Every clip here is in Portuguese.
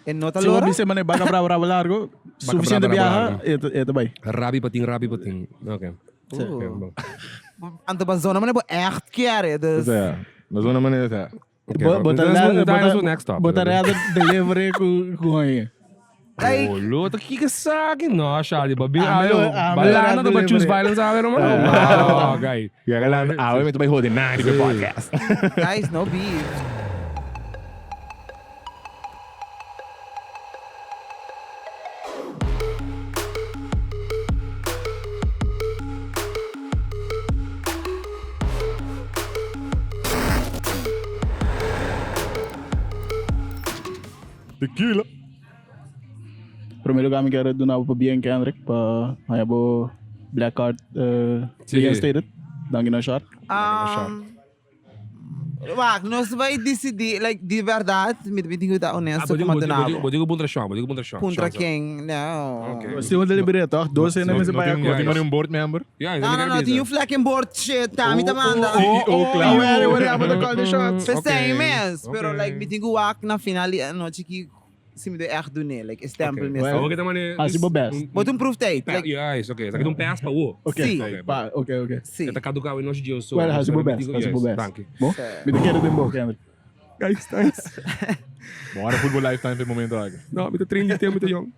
En nota Se lora? você mané baga brava largo, suficiente viaja, é também. Rabi pating. Ok. Ante ba zona, mas é echt quer. Dus... Maar zo'n manier is het. Next stop. Botar delivery com aí. Like, Oh, luta que saque. Não, Charlie, babi. melhor Balana do delivery. choose violence a ver, mano. Wow, guy. Ja, gelaan. Ah, we moeten bij houden. Nice, de podcast. guys, no beef. Tequila. Primeiro lugar, me quero donar para Bian Kendrick, para aí bo Black Card, Bian Stated, danke na Sharkk. Wag, nós vai decidir, like, de verdade, me digo da honesto, como donava. Bodigo bom trachão. Contra quem? Não. Okay. Se você delivery toch, 12 en dan bij Não tem nenhum board member. Ja, Não, tinha um fleck em board shit, tá? Me manda. Claro. What call the shots? Pensei mesmo, pero Okay. like, me digo wag na final, no, chiki, se me deu echt doen, like, stempel mesmo. Well, Oké, dan maar. Als je bo best. Bota proof date, like, Ja, is oké. Dan doe pass pa wo. sim, Ok. sim. Eta caducar em nós dias só. Well, als je bo best. Dank je. Bom, me quero de boa, Kendrick. Guys, thanks. Maar een voetbal lifetime op het moment eigenlijk. Nou, met de training tempo te jong.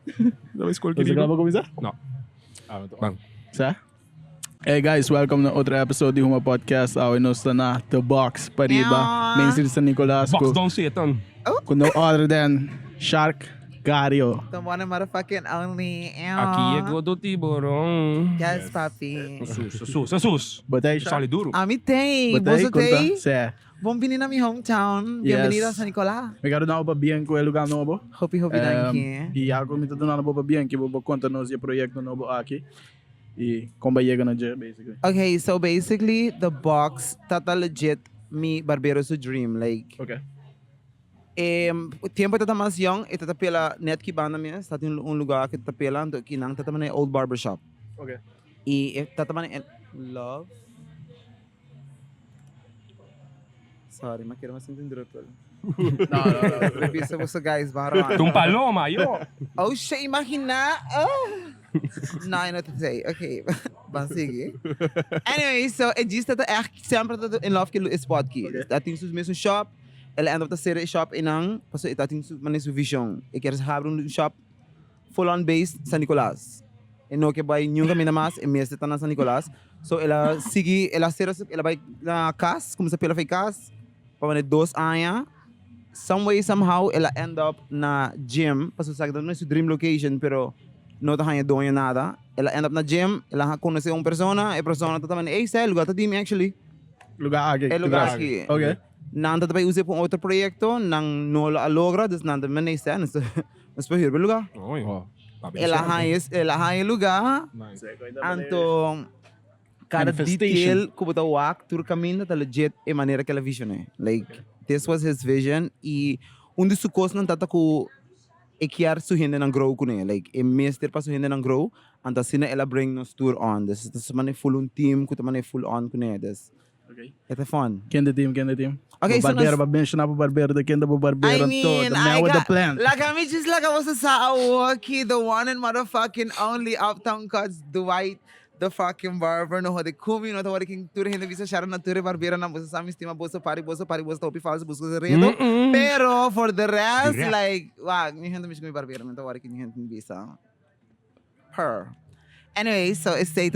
Dat is cool. Você grava começar? No. Bang. Sa? Hey guys, welcome to outro episode de HUMA Podcast. Awe nos na The Box, Pariba, Main City San Nicolas. Box don't sit dan. Com no other than Sharkk Gario. The one motherfucking only. Aqui é Godo Tiborão. Yes, papi. Jesus. Botei Sali Sharkk. duro. A mim tem, Botei, você tem? conta. Sé. Bom vir na minha hometown. Yes. Bem-vindo a San Nicolás. Me quero dar para Bianco, é lugar novo. Hope, danke. E algo me tá dando para Bianco, vou contar nos projeto novo aqui. E como chega na dia, basically. Okay, so basically, the box, tata legit, me barbero's dream. Like, Ok. o tempo tata mas young, tata pela net ki banda minha, está em lugar que tata pela, ando que nang tata man old barbershop. Ok. E tata man love. Sorry, mas quero mais entender pelo. Não. Revisa você guys, baro. Tum paloma, yo. Oh shit, imagina. Oh. Não, eu não te sei. Ok, vamos seguir. Anyway, so é disso que é sempre in love com esse spot aqui. Está tem seu mesmo shop, ela anda para ser shop inang, passou está tem sua vision. Eu quero abrir shop full on base San Nicolas. E não que vai nunca me mais, e mesmo está na San Nicolas. So ela sigue, ela vai na casa, começa pela casa, para 2 anos. Some way, somehow, ela end up na gym. Passou sabe que não é sua dream location, pero não está ganhando nada. Ela end up na gym, ela conhece uma pessoa, e a pessoa está também, ei, sei, lugar tá time actually. Lugar aqui. É lugar aqui. Ok. Nanda também usa para outro projeto, não logra, dus nanda também nem sei, mas para ir para lugar. Ela ganha lugar, então cada detail como tá o act, tudo caminho tá legit é maneira que ela visione. Like this was his vision e dos sucos não tá com equiar su hindi ng grow ko like e mister pa su hindi ng grow anta sina ela bring nos tour on this man full on team ko man full on ko this Okay. It's fun. Quem the team? Okay, so barbeiro, mencionar para barbeiro, de quem da barbeiro, the man with the plan. Like I mean, just like I was sa walkie, the one and motherfucking only Uptown Cuts Dwight, the fucking barber, no de kumi, no de king tour hindi visa sharon na tour barbeiro na bosa sa mistima bosa pari topi falso busco sa reto. Pero for the rest, like, wag, ni hindi mismo barbeiro, no de king hindi visa. Her. Anyway, so este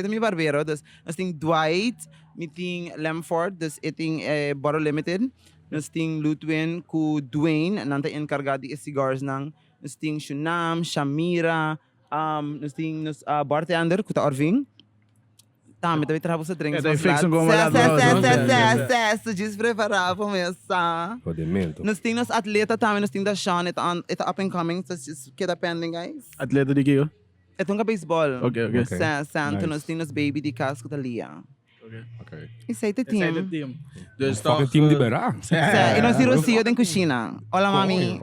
mi barbeiro, dus nós tem Dwight, mi tem Lemford, dus tem Bottle Limited, nós tem Lutwin ku Dwayne, nanta encargado de cigars nang, nós tem Shunam, Shamira, nós tem bartender ku ta Orving. Tá, me também trabalho sa drinks. Ito fix ang gumala. So just preparar para começar. Rodimento. Nós tem nos atleta também, nós tem da Sean, ito up and coming, so just kita pending guys. Atleta de Kio? Ito nga baseball. Okay. Santo, Nice. nós temos baby de casco da Lia. Okay. Isso aí é team. Dus Fucking team de Berá. E nós temos Rocio da cozinha. Olá, mami.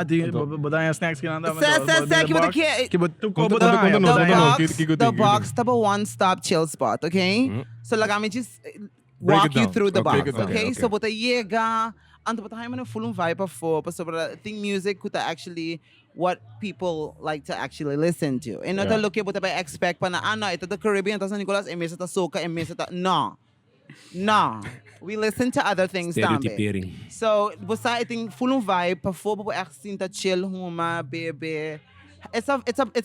die botar snacks que anda. Que botar aqui. Que botar The box, tá a one-stop chill spot, okay? So, like, I just Break walk it you down. through the Okay, box, okay, okay? So, bota chega, anto pa tayo man full vibe pa fo, pa sobra ting music kuta actually what people like to actually listen to. And not look at ba expect pa na ito the Caribbean tas na Nicolas emisa ta soca emisa ta no. No. We listen to other things tambe. Stereotypering. So, basta iting full vibe pa fo pa aksinta chill huma bebe. It's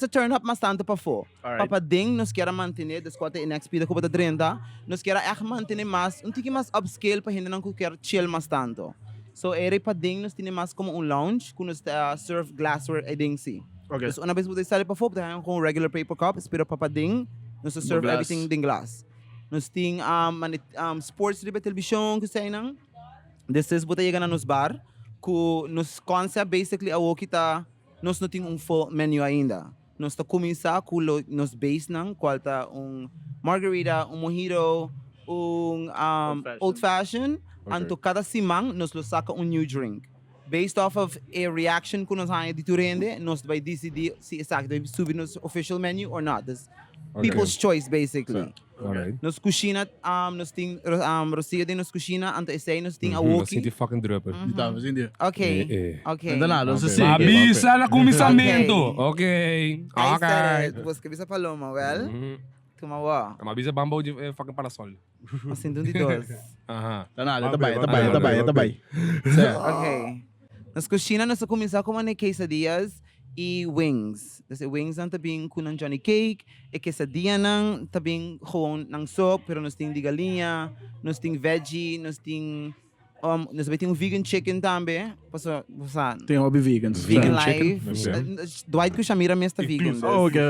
a turn up mas tanto pa fo. Alright. Papading nos quer manter des quatro in XP da Copa da 30, nos quer manter mas um tiki mas upscale pa hindi nang quer chill mas tanto. So ere pading nos tini mas como lounge kun nos serve glassware eding si. Okay. Dus una vez você sale pa fo, tayo com regular paper cup, pero papading nos serve glass. everything ding glass. Nos ting sports riba television ku say nang. This is buta na nos bar ku nos concept basically awo kita nós não tínhamos full menu ainda. Nós está começar com nos base nang qualta margarita, mojito, old fashion, anto cada simang nos lo saca new drink. Based off of a reaction que nós hanya dito rende, nós vai decidir se exacto subir nos official menu or not. This people's choice basically. Alright. Nos kusina, nos ting Rosia din nos kusina, anto isay nos ting awoki. Sinti fucking druppel. Estamos in there. Okay. Anda na, não sei. Avisa na comissamento. Okay. I Okay. said it. Você que Paloma, well? Tumawa. Mabisa bambaw de fucking parasol. Assim, de dois. Aha. Tabay. Ok. Nas kusina, nós começamos com uma quesadillas e wings. Dus wings ang tabing kunang Johnny Cake, quesadilla nang tabing gewoon ng soup, pero nós tem de galinha, nós tem veggie, nós tem vegan chicken tambe. Paso, Tem hobby vegans. vegan Chicken. life. Dwight ko siya mira mesta vegan. Oh, okay.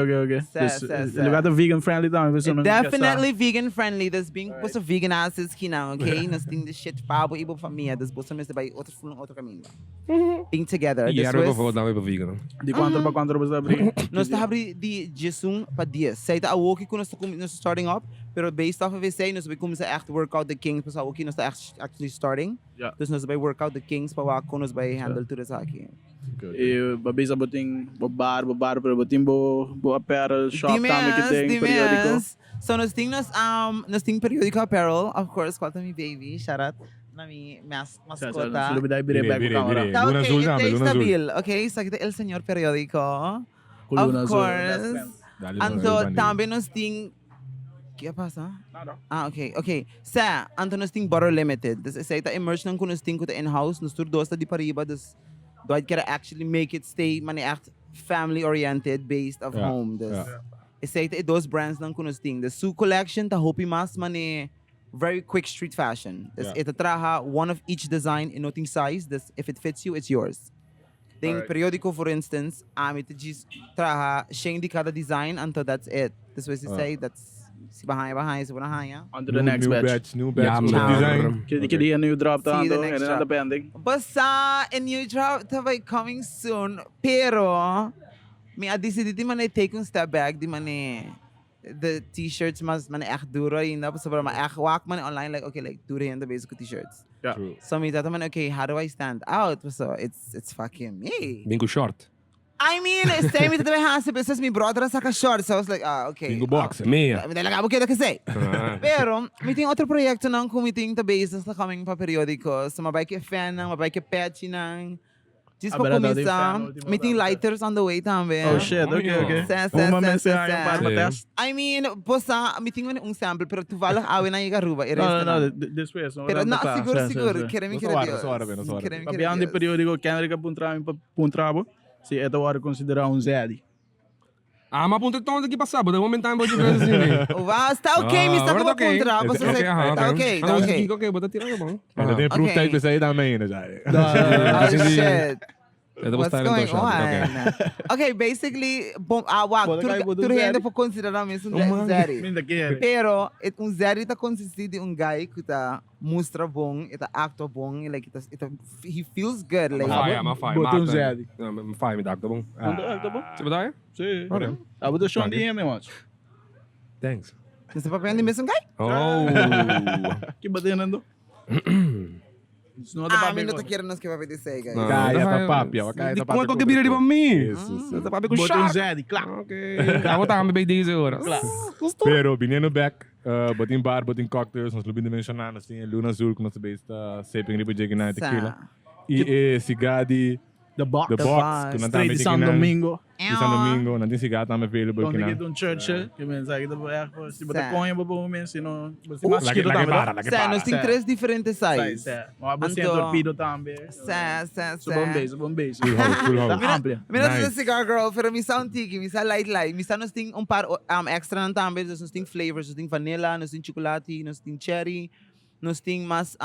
Lugar tá vegan friendly também. Definitely vegan friendly. Das being was a vegan asses kina, okay? Nas ting the shit pabo ibo família, das bossa mesta by outro caminho. Being together. E era eu vou dar uma vegan. De quanto você abrir? Nós está abri de Jesum pa dias. Say ta awoki ko nós starting up, pero based off of it say nós vai começar echt workout the kings pa sa awoki nós actually starting. Yeah. Dus nós vai workout the kings pa wa ko nós vai handle tudo sa aqui. E babisa boting bar pero boting bo apparel shop também que tem periódico. So nós ting periódico apparel, of course, qual mi baby, shout out na mi mascota. Solo bidai bire back Bire, camera. bire. Tá, Luna okay, azul it namin, takes Luna azul. stabil. Okay, so kita el señor periódico. Luna Of azul, course. Anto também nós ting que pasa? Nada. Okay. Sa, anto nós ting butter limited. Dus isa ita immerse nang kunos ting kuta in-house, nós turdos ta di pariba, dus do I gotta actually make it stay mani act family oriented based of home. Dus isa ita those brands nang kunos ting. The Su collection ta hopi mas mani very quick street fashion. Dus ita traha one of each design in noting size. Dus if it fits you, it's yours. Ting periódico, for instance, ita just traha sheng di kada design until that's it. This was to say that's si bahay, si bahay. On to the next batch. New batch. Yeah, Ulit man. design. Kidi new drop See you the tando, next and drop. then pending. Basta, a new drop tabay coming soon. Pero, may decided di man ay take un step back, di man the t-shirts mas man echt duro yun na so ma echt wak man online like okay like duro yun the basic t-shirts. Yeah. True. So me that man okay how do I stand out? So it's fucking me. Bingo short. I mean, same with the hands business me brother sa ka short so I was like okay. Bingo box. Meia. Me talaga ako kasi. Pero, may ting otro proyekto ng kumiting ta basis na kaming pa periodiko. So mabay ke fan ng, mabay ke patchy ng. Just pa Abela daw din kumisa. fan, ultimo May ting daw. lighters on the way tambe. Oh shit, okay. Uma mensahe para matest. I mean, posa, may ting man sample pero tu valak awin na yung garuba. No, this way. Pero na, siguro. Keremi Suara. Kabihan di periódico, Canada ka puntrabo. Si ito war considerado zedi. Ma punto tondo aqui passava, deu momentar em de vez assim. Wow, está okay, Mr. Kuba kontra. Está okay. Okay, bota tirando bom. Ainda tem proof Okay. tape isso aí também, né, já. Oh shit. Eu What's going on? Okay, basically, tudo ainda por considerar mesmo zero. Minda que Pero, zero está consistir de guy que tá mostra bom, está acto bom, like he feels good, like. Mafai. Botou zedi. Mafai, me dá, tá bom? Tá bom? Você vai dar? Sim. Olha. Abo do show de meu macho. Thanks. Você papel de mesmo guy? Oh. Que batendo ando? Não tá Ah, pra não te quero nos que vai dizer, guys. Kaya tapapia. Kaya Di tapapia. conto que vira di pra mim. Isso. Tá pra ver com Bota um Sharkk. Zed, claro. Ok. Acabou tá me bem 10 horas. Pero, bineno back, botin bar, botin cocktails, nós lubim de mencionar, nós tem Luna Azul, que nós besta, sempre ripo de na tequila. E Sigadi, The Box. The Box, que nós Straight também de São Domingo. De São Domingo, nós tem Sigadi também available Kung que nakita na. yung church, que mensagem da bayak ko. Si bata Sa- konha ba po men, sino, si mas Lagi kito lagi tama para, da? lagi Sa, para. nós tem 3 diferentes sizes. Mga basin Anto- torpedo tambe. Sa. Sa Bombay. Full house. Tá amplia. Mira Nice. sa cigar girl, pero misa un tiki, misa light. Misa nós tem par extra ng tambe, nós tem flavors, nós tem vanilla, nós tem chocolate, nós tem cherry, nós tem mas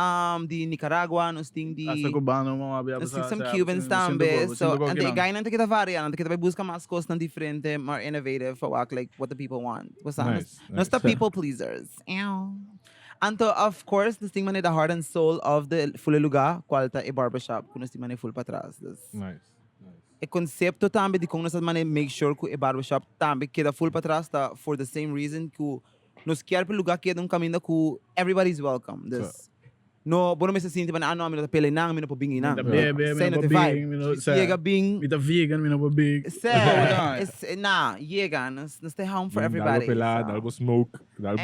di Nicaragua, nós tem di Hasta cubano mga biya nós tem some Cubans tambe. So, and gaya nang kita varia, nang kita vai buscar mas coisas ng diferente, more innovative for like what the people want. What's that? Nice, Nós nice. ta people pleasers. Ew. Anto, of course, nós tem man the heart and soul of the full lugar, qualta e barbershop, kung nós tem man full patras. Nice. E concepto também de como nós também make sure que o barbershop também queda full para trás tá for the same reason que nos quer pelo lugar que é um caminho que everybody's welcome. This no, bom me se sente mas não, me não pele nang, me não pobingi nang. Mita bebe, Say mina no te pa vibe. big, mina sa. Yega bing. Mita vegan, mina pa big. Say, nah, yega, nos stay home for everybody. Dalbo pelado, so. dalbo smoke, dalbo...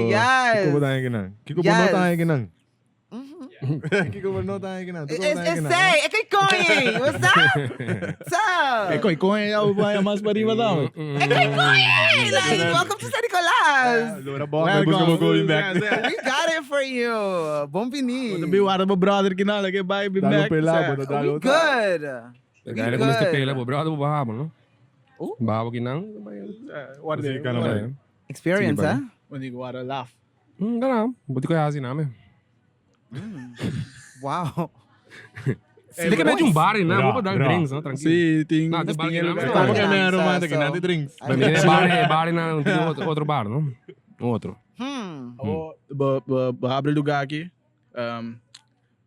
yes. Kiko ba tayo ginang? Kiko ba Yes. no tayo ginang? Kiko ba no tayo ginang? Say, é que coin. What's up? What's up? Ikaw, yaw ba yung mas pariba daw? É que coin. Like, welcome to San Nicolas. Lura ba? May busca mo going back. We got it for you. Bom pini. Tabi wala ba brother kinala kay bye be Dalbo back. pelado, We dalbo. good. Kaya ko neste pela po, bro, mo bahabo, no? Bahabo kinang. What Sige ka naman. Experience, Sige, huh? Hindi ko wala laugh. Ganun. Buti ko yasin namin. Wow. Hindi ka medyo bar, na. Bra, Vou dar bra. drinks, no? Tranquilo. Si ting Nah, di ba ting ginamit? Como que é meio Sa- romântico, so- natin drinks? Pra mim é bar na não tem outro bar, não? Outro. Ako ba abre lugar aqui.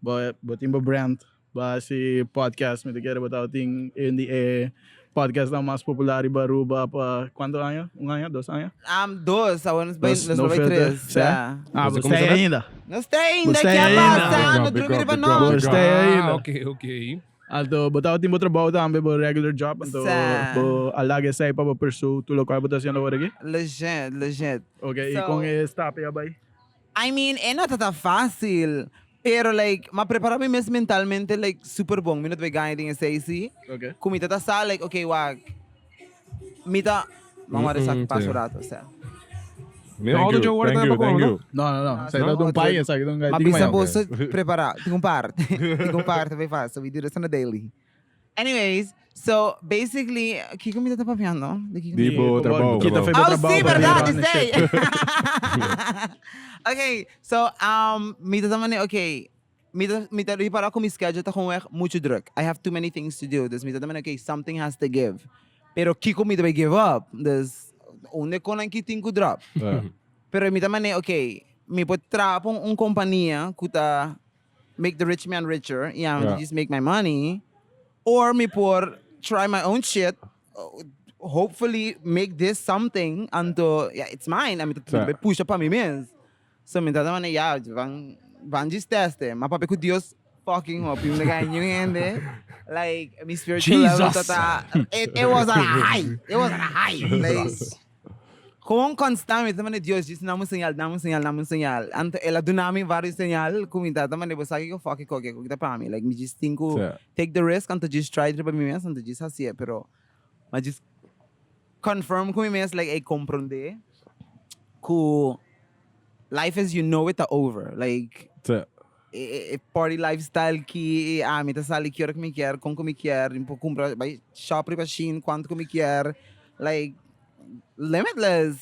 Ba timba brand ba si podcast me together about ting in the podcast na mas popular baru ba pa quanto año? Un año, 2 años? Dos. Nos No vai filter. três. Sé? Yeah. Ah, Você você começou a- ainda. Nos tem ainda. Nos Que tem é ainda. basta. No Big drugo de up, big banana. up. Você ainda. Ok. Alto, botao timbo trabaho tambe ba regular job anto Sa- bo alage sai pa ba pursue tulo ko botação na wala aqui. Legit. Okay, So- e kung stop ya bay. I mean, não tá fácil. Pero like, preparar me mesmo mentalmente like super bom. Minut vai ganhar din sa AC. Okay. Kumita ta sa like okay, wag. Mita vamos a rezar sim. passo rato, sa. Meu auto de agora tá bom, não? No. Sa ito no, tong paia sa itong guy. Mabisa po sa preparar. Tingong parte. Tingong parte vai fast. So we do this on a daily. Anyways, so basically, Kiko mita ta papiano? Di po trabaho. Kita trabaho. fue Oh, trabaho. sí, ba, verdad, diba? say. Okay, so mita tamane okay. Mita para ko mi schedule ta kung mucho druk. I have too many things to do. This mita tamane okay, something has to give. Pero Kiko mita vai give up. This une ko nang kiting ko drop. Pero mita tamane okay, mi pot trapong companhia kuta make the rich man richer. Yeah, just make my money. Or me por try my own shit. Hopefully make this something unto it's mine. I mean, Sa- push up me means. So me tata man van just teste. Mapapi ko Dios fucking up yung nagayon hindi. Like my spiritual level Jesus. tata. It was on a high. It was on a high. Like kung constant ito man Dios just namun senyal. Anto ela do namin varios senyal kung tata man ibo sagi ko fucking ko kita pa kami. Like me just think ko Sa- take the risk anto just try to pa mi mes anto just hasia pero ma just confirm ko mi mes like ay comprende ko life as you know it over. Like party lifestyle ki mi ta sali kier mi kier kung mi kier impo compra by shop pa shin quanto mi kier like limitless.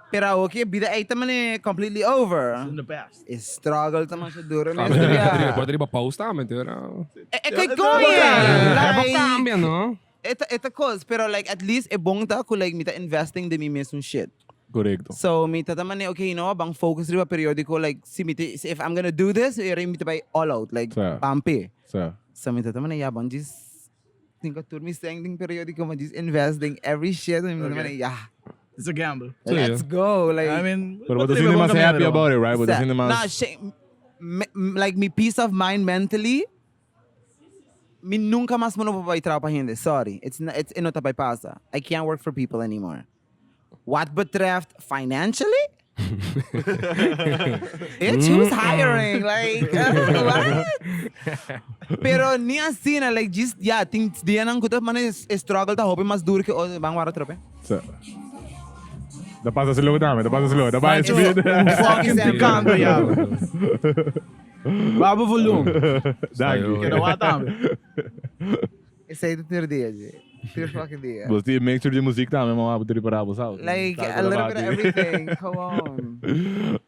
Pero okay, bida ay taman completely over. In the past. Struggle taman siya duro na Pode ir pra pausa, mas era... kay Goyen! Like... Cambia, no? Ito cause, pero like at least bong ta ko like mita investing de mi mesmo shit. Correcto. So mita taman okay, no, bang focus riba periodico like if I'm gonna do this, mita by all out like Sa- pampi. So, So mita taman bang just think tur mi sending periodico ma just investing every shit mita taman It's a gamble. let's go like I mean, pero você sinta mais happy about it, right? Você sinta mais... Nah, like me peace of mind mentally, me nunca mais mano vai trabalhar para gente. Sorry, it's not by passa. I can't work for people anymore. What betreft financially? Bitch, who's hiring? Like, what? Pero ni assim, like, just, yeah, things dia nang kuta man struggle ta hope mas duro que bang wara trope. So, da passa slow dame, da passa slow, da vai speed. Fucking Sam Canto, ja. Baba volume. Dank Kena wata me. Esse aí do terceiro dia, G. Terceiro fucking dia. Você make sure de música também, mas vou ter para você. Like, a little bit of everything. Come on.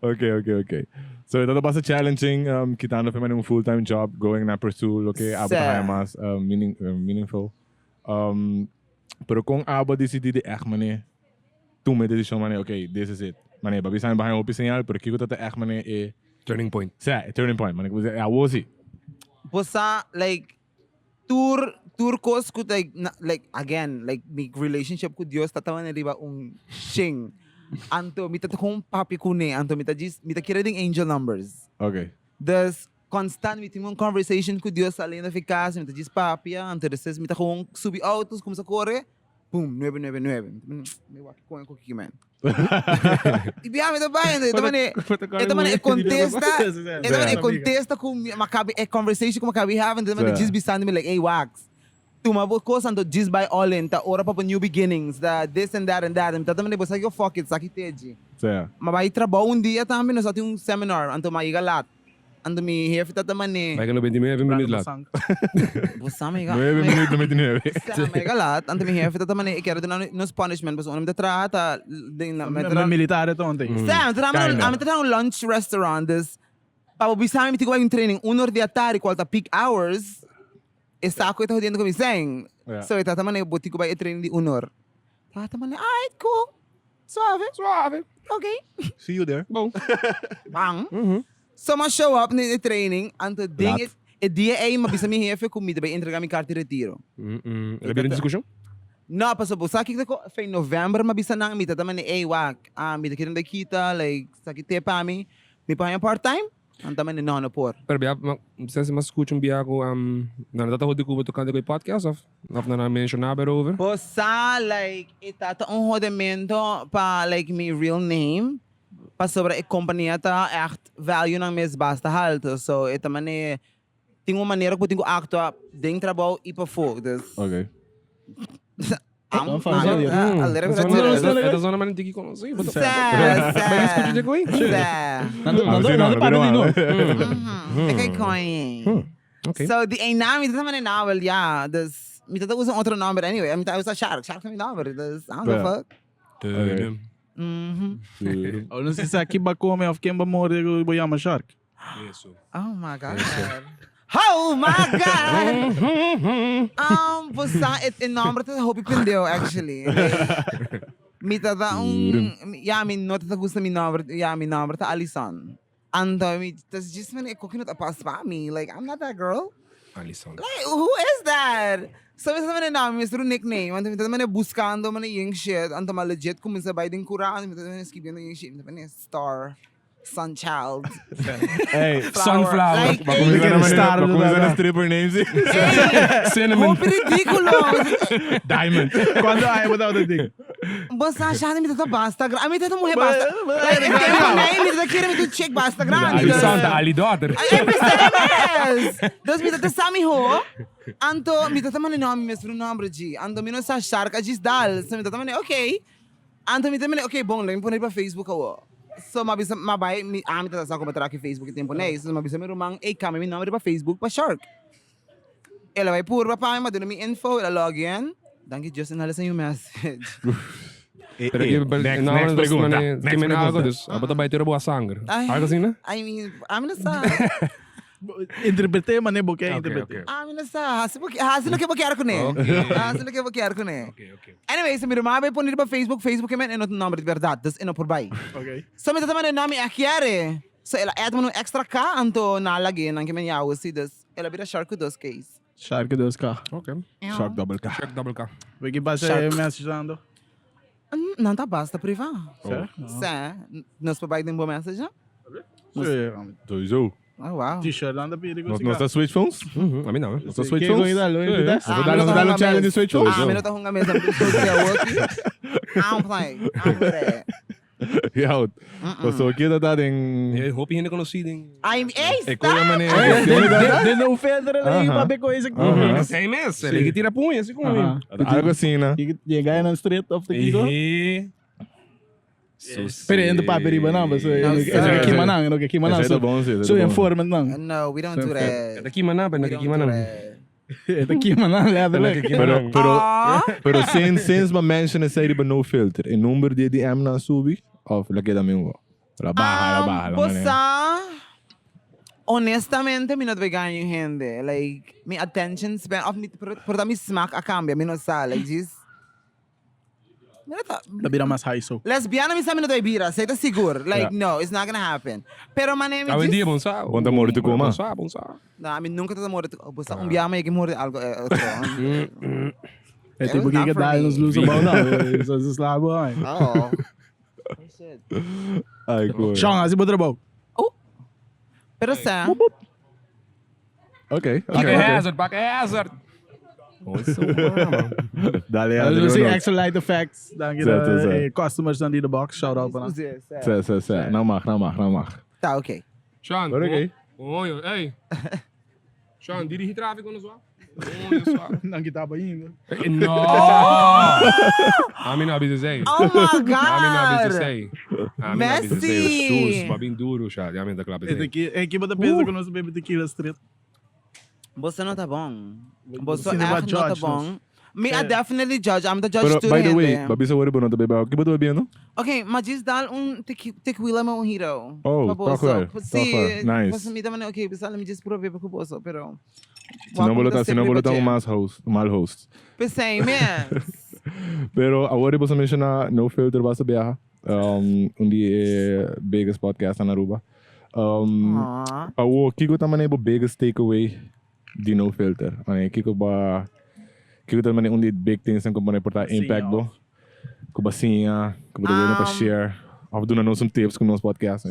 Okay. So, that was challenging, kitando pa man yung full-time job, going na pursue, okay, abo tayo mas meaningful. Pero kung abo decidi de echt mane, toen me decision mane, okay, this is it. Mane, babi sa bahay opi senyal, pero kiko tata echt mane Turning point. turning point. Mane, was it? Bosa, like, tour course ko, like, again, like, my relationship ko Dios, tatawa na diba, shing. Anto, mita kong papi ko ne, anto, mita kira ding angel numbers. Okay. Das, constant, mita mong conversation ko Dios, sa alena eficaz, mita papi, anto, das, mita kong subi autos, kung sa kore, boom, 999. May waki ko yung kikimen. Ibiyami ito ba yun? Ito man i-contesta kung makabi, conversation kung makabi have, ito man just be standing me like, hey, wax. Tumabot ko santo just by all in, ta ora pa po new beginnings, this and that. Tata man ibo, saki ko fuck it, saki teji. Mabayi trabaho dia tamin na sa ating seminar, anto maigalat. Ando mi hefe tata man eh. Vai que no 29 minutos lá. Bosa may 9 minutos, 99. may galat, ando mi hefe tata man eh, ikero din nos punishment, basta unang trata, Militar ito ontem. Sam, trata un lunch restaurant, pababisami miti ko yung training, 1 de tarde, qualta peak hours, saco ito hodendo ko miseng. So tata man eh, buti ko ba i-training di 1 hora. Tata man eh, alright, cool. Suave. Okay. See you there. Bom. Bang. So, show up na training, anto ding dia ay mabisa mi hefe comida ba entregar mi carta de retiro. Era discussão? No, paso po sa kita ko fa November mabisa nang mita taman ni wak. Mita kiran da kita like sa kite pa mi pa part-time. Antaman ni nono por. Pero bia, se mas escuta bia ko na natataho di ko tocando ko podcast of na mencionar over. Posa like itata hodemento pa like mi real name. Pa sobre a companhia tá echt value ng mes basta alto. So ita man tingo maneira ko tingo actua ding trabalho e pa fogo. Okay. A little bit of Essa zona man tiki ko sei. Mas escuta de coi? Nando para di no. Okay, coin. Okay. So the name is naman novel, yeah. Das mi tata usang otro number anyway. Mi tata usa Sharkk. Sharkk kami number. Das I don't give a fuck. Oh, não sei se aqui ba come of quem ba morre ko boyama Sharkk. Isso. Oh my god. Oh my god! Basta in number ta hope ipindeo actually. Mi tata mi nota ta gusto mi number ta Alison. And tas just man coconut apas pa me. Like I'm not that girl. Alison. Like who is that? So mi tata man mi through nickname. Anto mi tata man buscando man yung shit. Anto ma legit kung minsan by din kuraan. Mi tata man skip yung shit. Mi tata man star. Sunchild. Hey, Sunflower. Like, Bakumisan na stripper names. Cinnamon. Hope ridículo. Diamond. Quando ayaw mo daw the thing. Basta siya na mi tata basta. Mi tata muhe basta. Like, mi tata kira mi tata chick basta grande. Alison, Ali daughter. Ay, yes. Dos mi tata sami ho. Anto, mi tata man nome mesmo nome G. Anto, mi no sa Sharkk agis dal. So mi tata man okay. Anto, mi tata man okay, bom, lang po na pa Facebook ako. So mabisa mabay mi tata sa ko matara ki Facebook tempo na so mabisa mi rumang kami mi number pa Facebook pa Sharkk. Ela vai purba pa mi maduna mi info ela login. Danke just inhala sa yung message. Pero next pregunta. Next pregunta. Dus abot ba ito boa sangre. Algo assim, né? I mean, I'm na sa Interpretei mané boke interpretei. I'm na sa hasi no que boquear ko ne. Hasi no que boquear ko ne. Okay. Anyway, so mi rumabay po nito pa Facebook men eno number de verdade. Das eno por bay. Okay. So mi tataman nami akiare. So ela add mo no extra ka anto nalagi nang kimen yawo si das. Ela bira Sharkk 2 case. Sharkk 2K. Okay. Sharkk double K. Sharkk double K. Wiki ba sa Sharkk. message dando? Não tá basta privar. Sir? Sé, nos provide um bom message, não? Sir. Sowieso. Oh, wow. T-shirt lang da pili ko. Nós tá switch phones? A mim não. Nós tá switch Quem phones? goita lo invita? Nós tá dando challenge de switch phones. Minuto akong gamit sa social working. I'm playing. I'm with it. Ja, och så kita tá tem... Eu hoop je conhecido. I'm ace. Kuya man é... De no filter lang yung papi ko isa ko. Sei mesmo. Ele que tira punha assim comigo. Algo assim, né? Llegar na street of the Kiko. Sus. Pero endo papi riba na, basta sir. aqui manang, no aqui manang. Esse é bom, sim. So informant lang. No, we don't do that. Daqui mana, We daqui don't do mana. that. Ito aqui manang leather like. Pero since ma mention essa riba no filter, e número de DM na subi, of laki da mingo. La baja. Bossa, honestamente, mi not ganho gente. Like, mi attention span of mi, por mi smack a cambia, mi not sa, like, just... Labira mas high so. Lesbiana mi sa mi not doy bira, sei ta seguro. Like, no, it's not gonna happen. Pero mané mi Ah, just... dia bom sa. Bom tá morto com uma. Bom sa. No, I mean, nunca te morre. Bossa, biama que morre algo. Ito yung not ka for dahil me. nos lusa ba na. Sa slabo ay. Oh. Shit. Ai, cool. Siya nga si Botrabaw. Pero sa... Ok. Pakai hazard. Oh, isso, mano. Dale, Ano si dale. extra light effects. Dan Certo. kita customers dan di the box. Shout out pa na. Sé. Não mag. Tá, ok. Sean. Ok. Oi, ei. Sean, dirige tráfego no sua. Nang kita ba yun? No. A mim não avisa sei. Oh my A mim não avisa God! sei. Messi! Babin duro, Sean. A mim da clave Ito sei. aqui, é que bata pensa ko sa Baby Tequila Street. Bossa não tá bom. Bossa Você não vai echt não tá judge bom. Me, I definitely judge. I'm the judge Pero, too. by the way, gente. babi sa wari ba não tá bebendo? Que ba tá bebendo? Ok, mas diz dal tequila mo hero. Oh, Bossa. proper. Sim, Nice. Bossa me também, ok, bisa me diz prover para Bossa, pero... Se não vou um mal host. Pensei, man. Pero agora você menciona no filter basta biaha. Biggest podcast na Aruba. Awo kiko tamane bo biggest takeaway di no filter. Ane kiko tamane big things ang kumane porta impact bo. Kuba sinha, kuba doon pa share. Of doon na some tips com nosso podcast.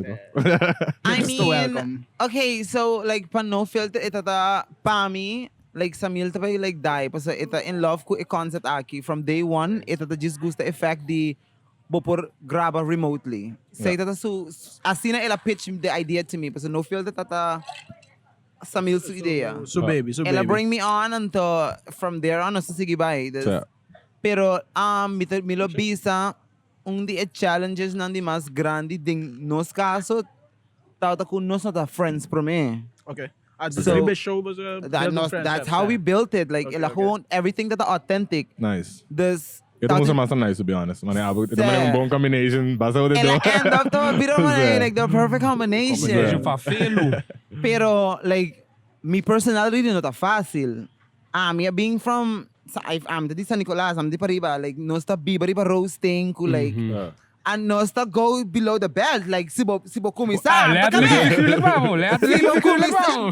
I Just mean, welcome. okay, so like pa no filter ita ta pami like sa mil ta like die pa sa ita in love ko e concept aki from day one ita ta just gusta effect di bopor graba remotely. Sa ita ta su asina ela pitch the idea to me pa sa no filter ta sa mil su idea. So baby. Ela bring me on unto from there on so sige bye. Pero milo bisa di challenges nandi mas grande ding nos caso tawta kun nos na ta friends pro me. Okay. At So, the show was That's how we built it. Like everything that authentic. Nice. This Ito mo sa masa nice to be honest. Ito man bom combination. Basta ko dito. ela end up to biro man like the perfect combination. Fafelo. Pero like me personality not a fácil. Me being from I'm the San Nicolas, I'm the pariba like no sta biba roasting ko like and no sta go below the belt like sibo kumisa.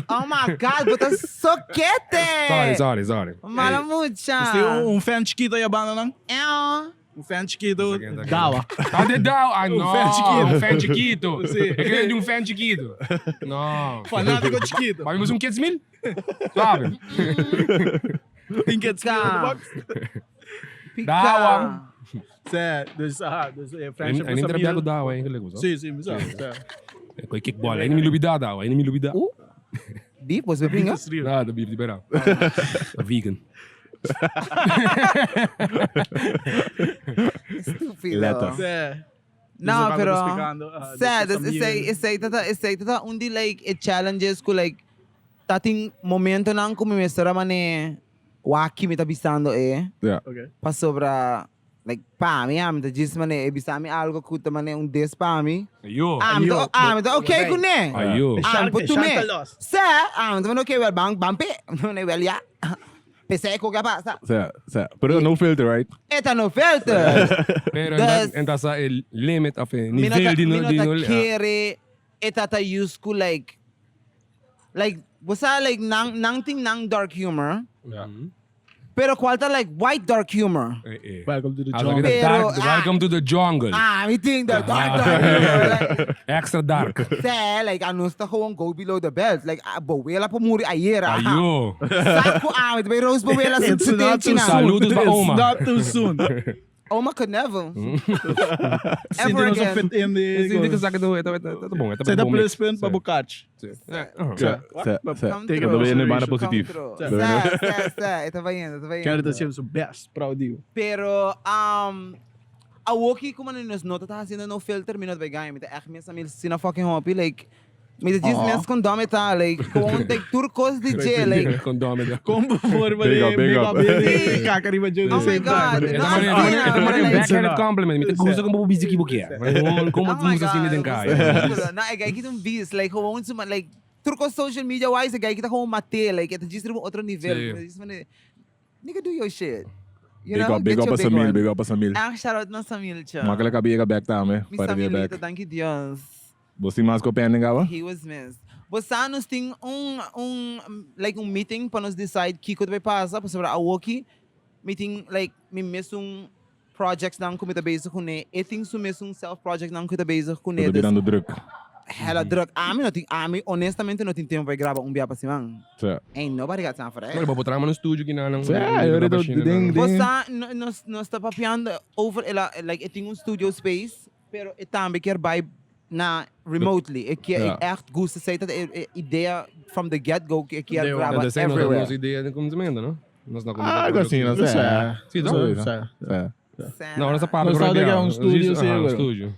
Oh my God, but that's soquete. Sorry. Mala mucha. fan chiquito ya banda lang? fan chiquito. Dawa. Um fan chiquito. Eu queria de um fan chiquito. Não. Fanático chiquito. Vamos 500 mil? Sabe? Think it's box. Dawa. There's friendship Ainda não trabalho dawa, hein? Sim. Koi kickball, ainda me lubida dawa, ainda me lubida. Beef was the thing. Nada, beef liberal. Vegan. Estúpido. Leta. No, pero sad. It's tata undi like it challenges ko like tating momento nang kumimestra mane waki mi tabisando Yeah. Okay. pa sobra like pami the gist mane bisami algo kuta mane des pami Ayo. okay kune Ayo. putu me sa man okay well bampe well ya pese ko ka pa sa Pero no filter, right? eta no filter Pero Das- entas el limit of a nivel di no kere eta ta use ko like basta like nang dark humor Pero qual tá like white dark humor. Welcome to the Als jungle. ik Pero, welcome to the jungle. I think that dark humor. Like, Extra dark. say, like, ano sta gewoon go below the belt. Like, bowela po muri ayera. Ayo. Sako amit, may rose bowela sa It's not too na. soon. Saludos ba, Oma? It's not too soon. Oma could never. Sinti Ever não sa fit again. in the... Hindi ko sakit ito bom. Ito Sa da bom. plus pin pa bukach. Come Zeker, through. dat ben je nu bijna Come positief. Ito ba yun, ito ba yun. Kaya ito siya sa best. Proud you. Pero, a woki ko man nos nota ta sina no filter minut by guy. Mita echt mes amil sina fucking happy like. Mita just mes condom ta like gewoon like turcos DJ like. Condom ito. Como for ba Big up, big up. kakariba dyan Oh my God. Ito No, man Sina, yung like- backhanded compliment. Gusto ko mo busy kibo kaya. Kung Oh my mo sa sini din God. kaya. Na guy kitong vis like gewoon suma like turcos social media wise guy kita gewoon mate like ito just rin outro nível. Just man nigga do your shit. You know, Big get up your sa big Samil, one. big up sa Samil. Shoutout na Samil siya. Makala ka biya ka back tame. Mi Para dia Samilito, back. thank you Dios. Bosti mas ko pending ka ba? He was missed. Basta nos ting like meeting para nos decide kiko vai passa para sobre a woki meeting like me mesmo projects nang kumita base ko ne eting su mesmo self project nang kumita base ko ne Tudo virando druk. hella drug ami honestamente não tem tempo para gravar bia para simang ain't nobody got time for that. Mas babotra mo no studio ginanang. Eu redo ding ding. Basta nos tá papiando over ela like eting studio space pero também quer buy na remotely. Ik echt gosto sei dat ideia from the get-go que quer gravar Anda sem everywhere. nossa ideia de começamento, não? Nós não Algo assim, não sei. Sim, não. Não, nessa parte Nós agora é um estúdio, sim, um agora. estúdio.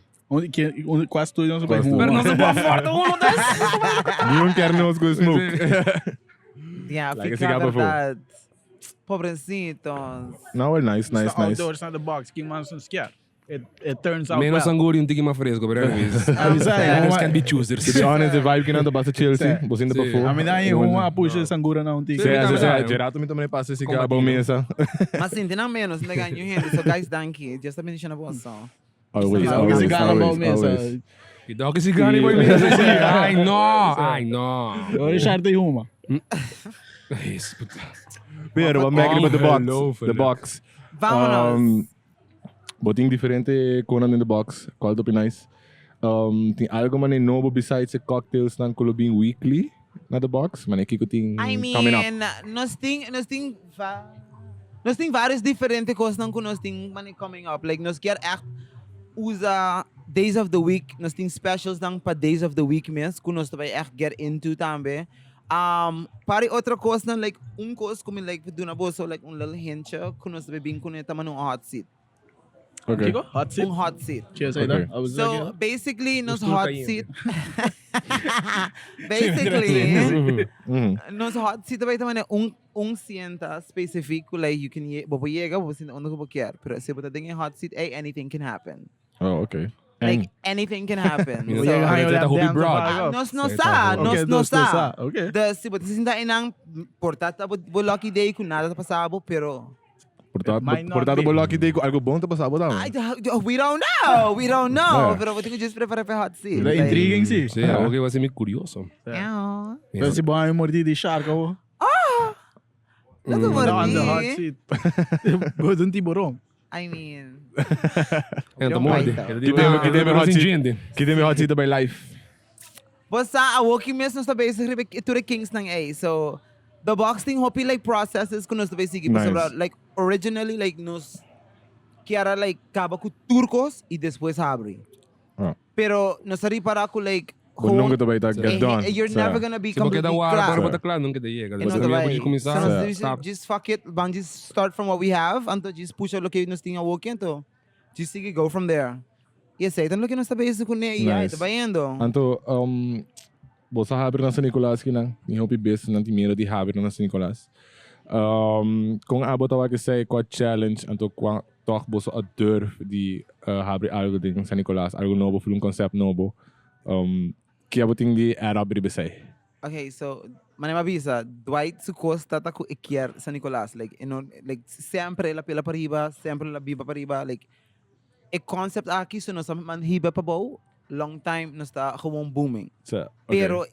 Quase tudo não se vai Quase rumo. Pero não se pode forte uno desse. Nenhum quer nos com smoke. Yeah, Like fica esse a gaba fogo. verdade. Pobrecitos. Não, well, nice. Outdoors, not the box. King man some scared. It turns out Menos well. anguri um tiki mais fresco, pero anyways. Avisar, Those can be choosers. To be honest, the vibe que não tá basta Chelsea. Você ainda para Sim. fora. A minha aí, uma puxa sangura na unti. Gerato me também passa esse Como cabo aqui, mesa. Mas sim, tem não menos, não ganho gente. So guys, thank you. Just a minute na boa só. Always, Porque se gana bom always, mesa. always. E dá que se gane boy mesmo. Ai, não. Ai, não. Eu Richard tem uma. Isso, puta. Pero, vamos back with the box. Hello, The box. Vámonos. Boting diferente Conan in the box. Qual top nice. Tem algo man novo besides the cocktails ng Kulubing Weekly na the box. Man, kiko ting I coming up. mean, nós tem várias diferentes coisas que nós tem coming up. Like, nós quer echt usa Days of the Week. Nós tem specials dan para Days of the Week mesmo, que nós também echt get into também. Para outra coisa, like, coisa como like, do na bolsa, like, little hint, que nós também bem conecta num hot seat. Okay. Hot seat. Hot seat. Cheers, Okay. I was So like, basically, nos Gusto hot kayo. seat. Basically, nos hot seat também tem sienta específico, like you can bobo llega, bobo sienta onde você quer. Pero se você tem hot seat, hey, anything can happen. Oh, okay. Like anything can happen. Minus So, llega Ayaw Ito lang Hopi dance Broad. sa fire. nos Okay, sa. sa. Okay. Se você sinta inang portata bo lucky day kung nada pasabo, pero Might not Portado be. bo lucky day ko algo bom ta pasabo tama. we don't know. We don't know. Yeah. Pero você tem que just prepare para hot seat. Like, intriguing sim. Sim, algo que vai ser meio curioso. Yeah. Pero si buhay mordi di Sharkk ako. That's On the hot what seat. Good un tiburong. I mean, Então, Don't morde. bite Kiteme hot seat. Kiteme hot seat by life. basta a walking mesmo sa basic to Kings ng A. So the box thing hopi like processes kung nos basic Nice. like originally like nos kiara like kaba ko turcos e depois abre. Ah. Pero nasari para ko like Kung nung ba ita get done. you're never gonna be Se porque completely dá o ar para cracked. botar claro, nunca daí. You know Mas the também way. pode começar. So, nós Stop. just fuck it, bang just start from what we have, anto just push o que nos tinha walking to. Just sige go from there. Yes, aí tanto que nós tá basic ko ne, Nice. tá indo. Anto bosa haber na San Nicolas kinang ni hopi best ng timiro di haber na San Nicolas. Kung abot tawa que say quad challenge anto kwa toch bosa a durf di haber algo din San Nicolas, algo novo fulung concept novo. Que aboting di era abri besay. Okay, so manema bisa, Dwight su costa ta ku ikier San Nicolas, like like sempre la pila pariba, sempre la biba pariba, like a concept aqui so no sa man hiba pa bo, long time no sta gewoon booming. So, okay. Pero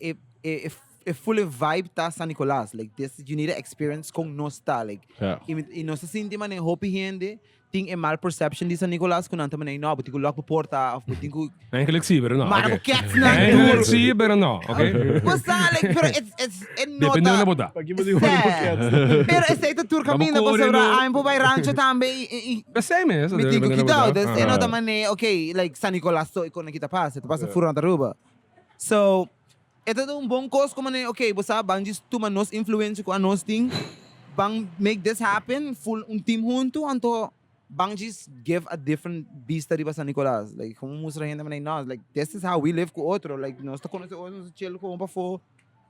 if fully vibe ta San Nicolas. Like this, you need to experience kung nosta. Like, Yeah. e não se sente man hopi hindi. Ting e mal perception di San Nicolas kung nanta man no, buti ko lock po porta of buti ko. Eigenlijk zie je er nou. Maar oké. ako cats na Eigenlijk duro. zie je er nou. Oké. Basta like pero it's Depende na nota. boda. Pag iba di mo podcast. Pero esta tour camino Vamos po sa correndo. ayon po by rancho tambe. Same eh. So, Miti ko depende na kita. boda. Das e nota man okay like San Nicolas to iko nakita pa. Ito pa sa furo na taruba. So ito un bom cos como ne okay, basta bang just tu manos influence ko anos ting bang make this happen full team junto anto bang just give a different beast di ba San Nicolas like como musra gente man nós like this is how we live ko outro like nós ta conhece outro chill ko pa fo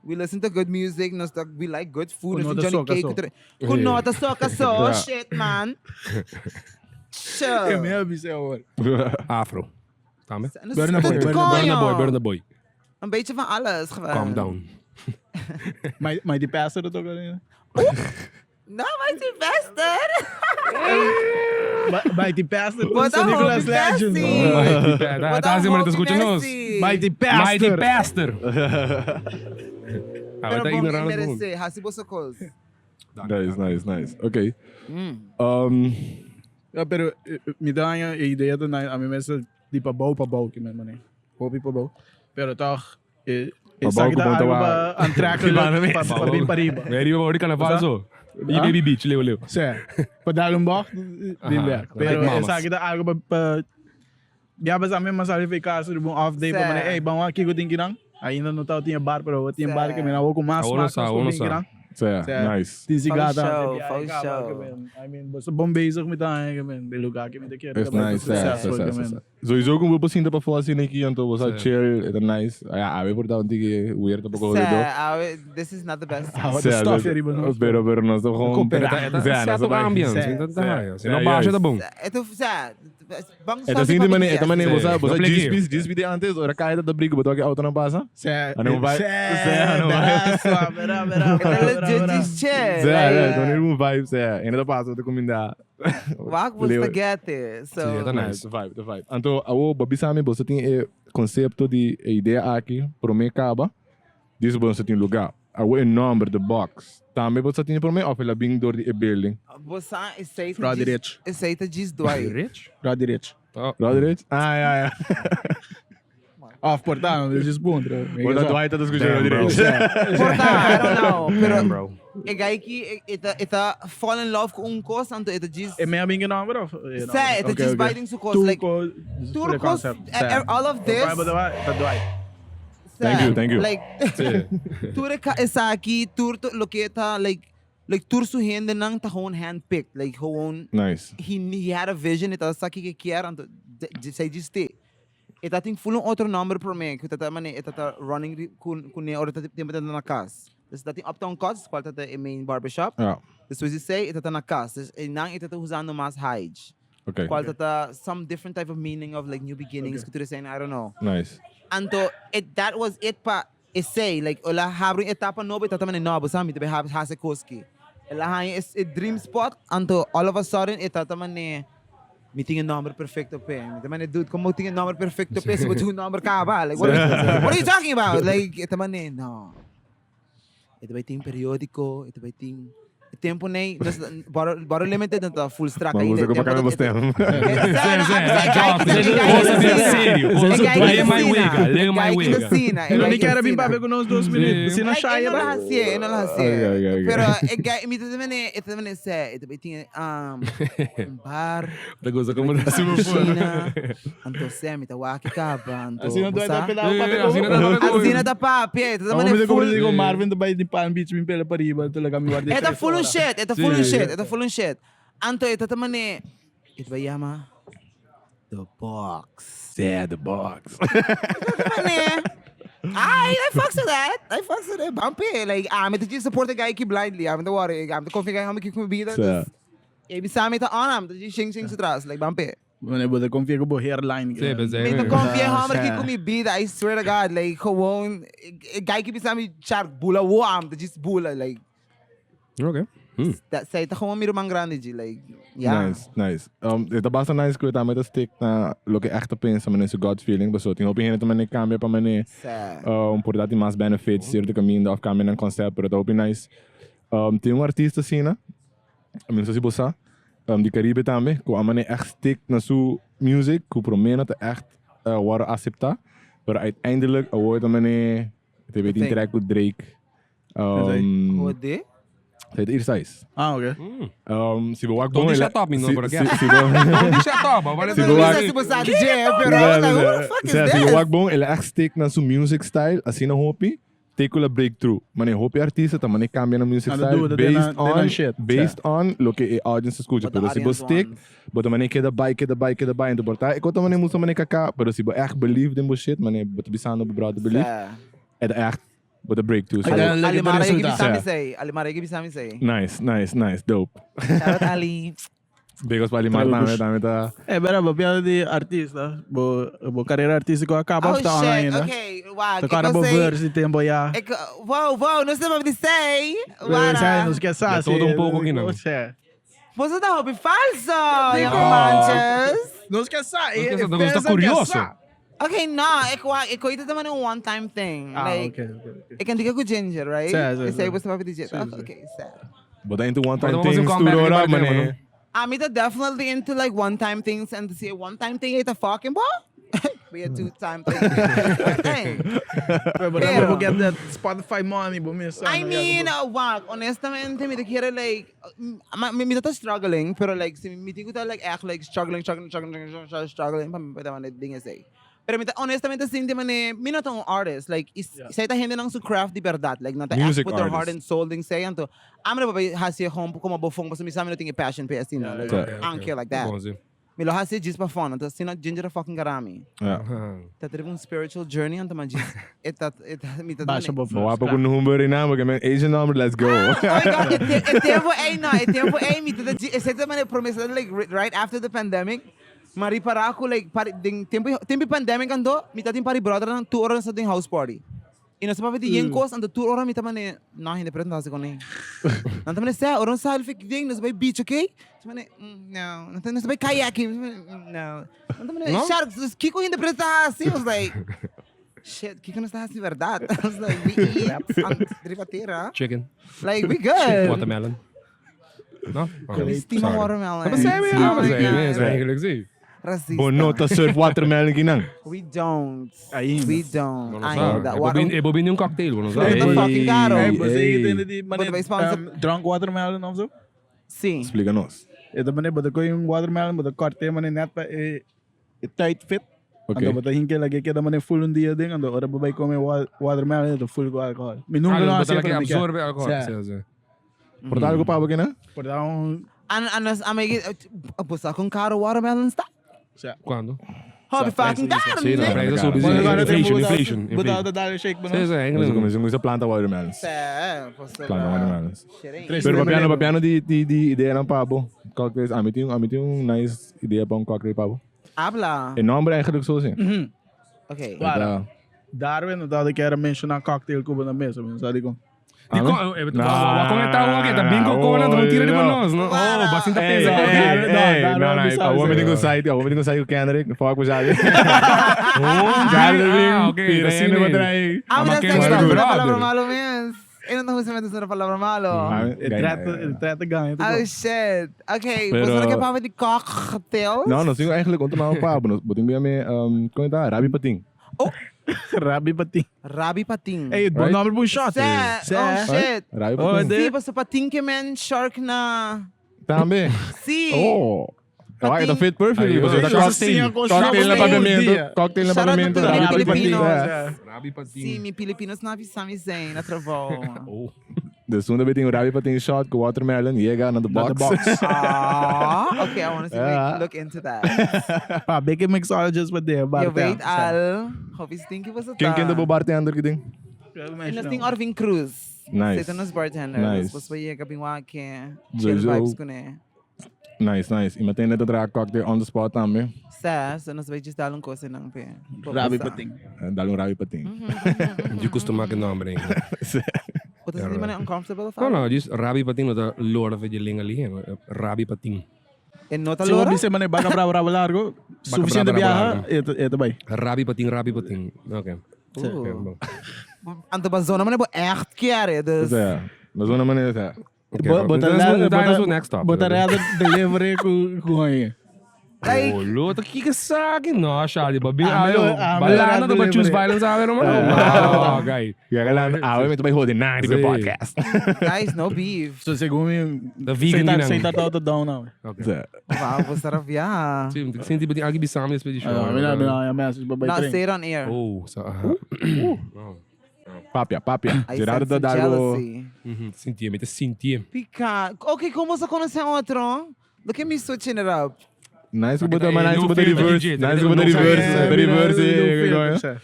we listen to good music we like good food Con nós nota Johnny soca, Cake con nota soca so Yeah. shit man É sure mesmo, isso é agora. Afro. Tame. Burna Boy, Burna Boy. een beetje van alles gewoon Calm down. Mas de peça eu tô ganhando. nou maar Sylvester Mas de peça eu tô Wat San een Nicolas hoopie Legend. Bessie. Tá se manita escutando nós. Mighty Mighty Pastor. Pastor. Ah, pero tá bom ignorando todo. merece hasibo sa calls Nice. Okay. Ja, pero me dá a ideia de a mim mesmo de para bouw que mesmo né. Hobby para bouw. Pero toch Pa sa bouw kita ko algo ba- ba aantrekkelijk para vir para riba. Vedi ori carnaval zo. E baby beach, leo. Sé, para dar bocht, die werk. Pero like sa kita algo ba ja, mas a mesma sala ficar sobre um off day para Sé. hey, vamos aqui que eu tenho que ir. Ainda não tá tinha bar, pero tinha bar que me na vou com mais Aula sa, aula sa. So yeah, nice. Tinha sigada. Faux show. I mean, basta bom bezig met tayo, man. De lugar que me te quero. It's nice. Sowieso kung pupunta sinta pa fo assim aqui então você chill, it's nice. Ah, ave por dar um tique weird pa ko dito. this is not the best Wat de stof hier iba no. Pero nós estamos com Certo ambiance. Então tá. Se não baixa tá bom. ito sa bang Ito sindi man ito man Sim. você Compliqué. GSP de antes ora kahit da brigo bato auto na pasa. Ano vai? Verá. Don't even vibes ainda da pasa de comida. wag was spaghetti so Sim, tá Nice, nice. the vibe. Então, o babisami você tem conceito de ideia aqui para mim acaba. Diz você tem lugar. O number the box. Também você tem para mim oferta bem door de building. bosa aceita Pra direito. aceita diz doai Rich? Pra direito. Roderick? Ah. Off portão, eu disse bom. Wala doai ta das Damn, bro. porta I don't know Damn, pero bro. e gai ki ita fall in love com coisa anto ita diz É minha amiga não, bro. Say, ita diz biting su coisa like tour coisa all of this Thank you. like tour esa aqui tour lo que tá like tour su hende nang ta gewoon handpicked like gewoon Nice. he had a vision ita sa que quer anto say diz te ita ting full outro number por me que ita mane ita tá running kun ne ora tá tempo tá na casa dus dat ting uptown cost qual tá the main barbershop Ja, dus we say ita tá na casa dus nang ita tá usando mais hide okay. qual tá some different type of meaning of like new beginnings que tu saying I don't know Nice. anto that was it pa essay like ola habring etapa nobe ita man nobo sami te have hase koski ela hain is a dream spot anto all of a sudden ita man ne meeting a number perfecto pe ita man dude como tinha number perfecto pe se tu number ka ba like what are you talking about like ita man ne no ita ba ting periódico ita ba ting tempo nem bora limited na full strack Vamos a para você. Sério. Lê my wega. Lê my wega. Eu nem quero vir para ver com nós 2 minutos. Se não sai, eu não vai. hasia, eu não hasia. Okay. Pero me também sei, também tinha bar, Tagosa como da suma piscina, anto sei, me tawaki ka ba, anto. Assim não dói da pela o papel. Assim não dá pra Asina da papi, Vamos também ver como full. digo Marvin do Bay de Palm Beach me pela para riba, talaga mi guarda. Ita full shit, ita full shit. Anto ita também ita ba yama the box. Yeah, the box. I fucks with that. Bumpy. Like, I'm to support the guy keep blindly. I'm the worry. I'm the coffee guy. I'm keep me be that. Ebi sa mi ta on. I'm the shing sa trás. Like, bumpy. Mane boda confia ko hairline. Sim, mas Me é. to confia how I'm keep me be that. I swear to God. Like, gewoon guy keep sa mi Sharkk bula wo am. The just bula like. Okay. Say ta gewoon meer man grande G, like, yeah. Nice. Ito basta nice ko tama ito stick na lo que echt pensa man sa God feeling, but so tingo opinion ito man ni cambia pa man ni por dati mas benefits ir de caminho of caminho ng concept, pero ito nice. Tem artista sina, minsan si bossa, di Caribe também, ko amane echt stick na su music, ko promena te echt worden accepta, pero uiteindelijk wordt amane te weet in track with Drake. What de? Het eerste is. oké. Si bewak Don't bom shut up, no, por aqui. Si Don't shut up, vale. Não sei se você sabe DJ, pero I was like, who the fuck is Si this? bewak bom, ele echt stick na su music style, assim na hopi, take a breakthrough. Mane hopi artista, ta mane cambia na music style based on lo que a audience escuta. Pero si bo stick, bota mane queda by, ento porta. Ik wou mane musa mane kaka, pero si bo echt believe in bo shit, mane bota bisano bo brother believe. Het echt with a breakthrough. So Alimara yung bisami say. Nice, dope. Shout out Ali. Bigos pa Alimar dami ta. Pero bapiano di artista, bo carreira artística acaba Oh tá shit, ainda. okay. Wow, Tá cara bo verse de tempo já. Wow, não sei o que say. Sai, não esquece É todo pouco aqui não. Você tá roupa falso, young manches. Não esquece. Você tá curioso? Okay, no, ik weet het een one-time thing. Like, okay. ik kan diga com Ginger, right? Sim. Ik zei, você vai pedir. Okay, sad. But into one time Mas vamos things, comeback tudo ora, depois, mane. mano. I'm definitely into like one-time things and to see a one-time thing ain't a fucking ball. Be a two-time thing. But I never get that Spotify money, but me I mean, honestamente, me quiere like, me está struggling, pero like, si me digo like echt like struggling, pa man dingen say. Pero honestamente, sinti man me not an artist, like, say ta hindi nang su craft di verdad, like, not Music put their heart artist. and soul ding say, anto, amre ba hasi home como bofong, basta mi sa amin ting passion pa assim, like, I don't care like that. Me lo hasi just pa fun, anto, sino Ginger fucking garami. Ja. Ta teve spiritual journey, anto man just, me ta Baixa bo Mawapa ko number rin na, mag Asian number, let's go. Oh my God, el tiempo ay, mi tata, ese man promesa like right after the pandemic, mari para ako like ding tempo pandemic ando, mi tatin pari brother ng 2 horas sa ding house party. Ino sa papiti yen kos ando 2 horas mi tamane na hindi presenta sa kone. Nantamane sa oron sa alfik ding nas bay beach, okay? Tamane no, nantamane sa bay kayaking, no. Nantamane Sharkk, Kiko hindi presenta si was like shit, Kiko na sa verdad. I was like, we eat ang drivatera. Chicken. Like, we good. Watermelon. No? Steam watermelon. Mas é eigenlijk zie. Racista. Bonota surf watermelon ginang. We don't. Ainda. We don't. Não Ainda. sabe. É bobinho um cocktail, não Hey. sabe? Fucking caro. Você entende de But vai sponsor- drunk watermelon of so? Sim. Explica-nos. Ito mané, bada ko yung watermelon, bada korte mané net pa tight fit. Ok. Ando bada hinke lagi kita mané full un dia ding, ando ora babay ko may watermelon ito full ko alcohol. Minum Ah, na mas ela siya que absorve alcohol. Sim, sim. Portal ko pa ba kina? por dar Anas, amig, pusa kung caro watermelon está. Quando? Hobby fucking caro. Sim, não, né? para isso sou inflation. Bada da dale shake ba Sim, no? sim, é Mas inglês. como se planta watermelons. É, Planta watermelons. Cheirinho. Pero papiano di ideia ng pabo. Cocktails, amit yung nice ideia pa cocktail pabo. Habla. En nombre eigenlijk zo zijn. Okay. Para. Darwin, dat ik era mencionar cocktail ko ba na mesa, sabi ko. Vou comentar um aqui, tá bem com cola, não tira de nós, não? Oh, bastante pesa. Não, o homem tem que sair o Kendrick, foco já ali. Ok, assim não nem. trair. Amo na que sexta, brother. una palabra malo, mens. Eu não uso mais uma palavra malo. Trata ganha. Oh shit. Okay, Pero- você não quer falar de cocktails? Não, nós temos eigenlijk ontmoet pabo. Nós boting bem como tá, Rabi Pating. Rabi pati. Rabi pating. Hey, bom nome pro shot. Sé, oh shit. Rabi Oh, Pating. Sim, você pating que man Sharkk na... Também. Sim. Oh. Ah, ito fit perfect. Aí, Você tá cocktail. cocktail na pavimento. Cocktail na Shout out pavimento. to the Rabi Pating. Filipinos. Rabi patinho. Sim, mi Pilipinos na visami zen, na travou. Oh. De zonde weet je Rabi Pating shot, go watermelon, jega naar de box. Okay, I want to look into that. Pa, big mixologist wat there. Je weet al, hobby's think was het Quem de bo bartender que tem? En dat ding Arvin Cruz. Nice. Zit nos bartender. Nice. Depois vai chegar bem lá que Sowieso. chill vibes com né. Nice. E meteen net een cocktail on the spot também. Sa, so nos vai just dar coisa não pe. Rabi pating. Dá um Rabi Pating. De costuma que não, brinca. Wat is die manier uncomfortable? No, just rabi pating no lord of the lingali. Rabi pating. En nota Se você lora? bisa mana baga bravo largo, suficiente bravo viaja, ito bay. Rabi pating. Okay. Okay, bom. Ante ba zona manier bo echt kere. Dus Mas uma maneira Okay, dat is wat next stop. Botar rada delivery com aí. Oh, luta que sa akin, no, Shali, babi Melhor- ayo. melhor Balano to ba delivery. choose violence sa naman? Oh, guy. Kaya kailangan away mo ito may holding 90 per Sim. podcast. guys, no beef. So segundo me, The vegan din ang- sei tá todo down now. Okay. Wow, vou estar a viajar. Sim, senti ba din agi bisam ni expedition? Mina message babay Not train. say it on air. Oh, sa Papia. I Tirado sense da água. jealousy. Sentia. Pica. Ok, como você conhece outro? Look at me switching it up. Nice que botar, Hey, mas nice no que botar filter, reverse. DJ, Nice que no botar filter. reverse. Reverse.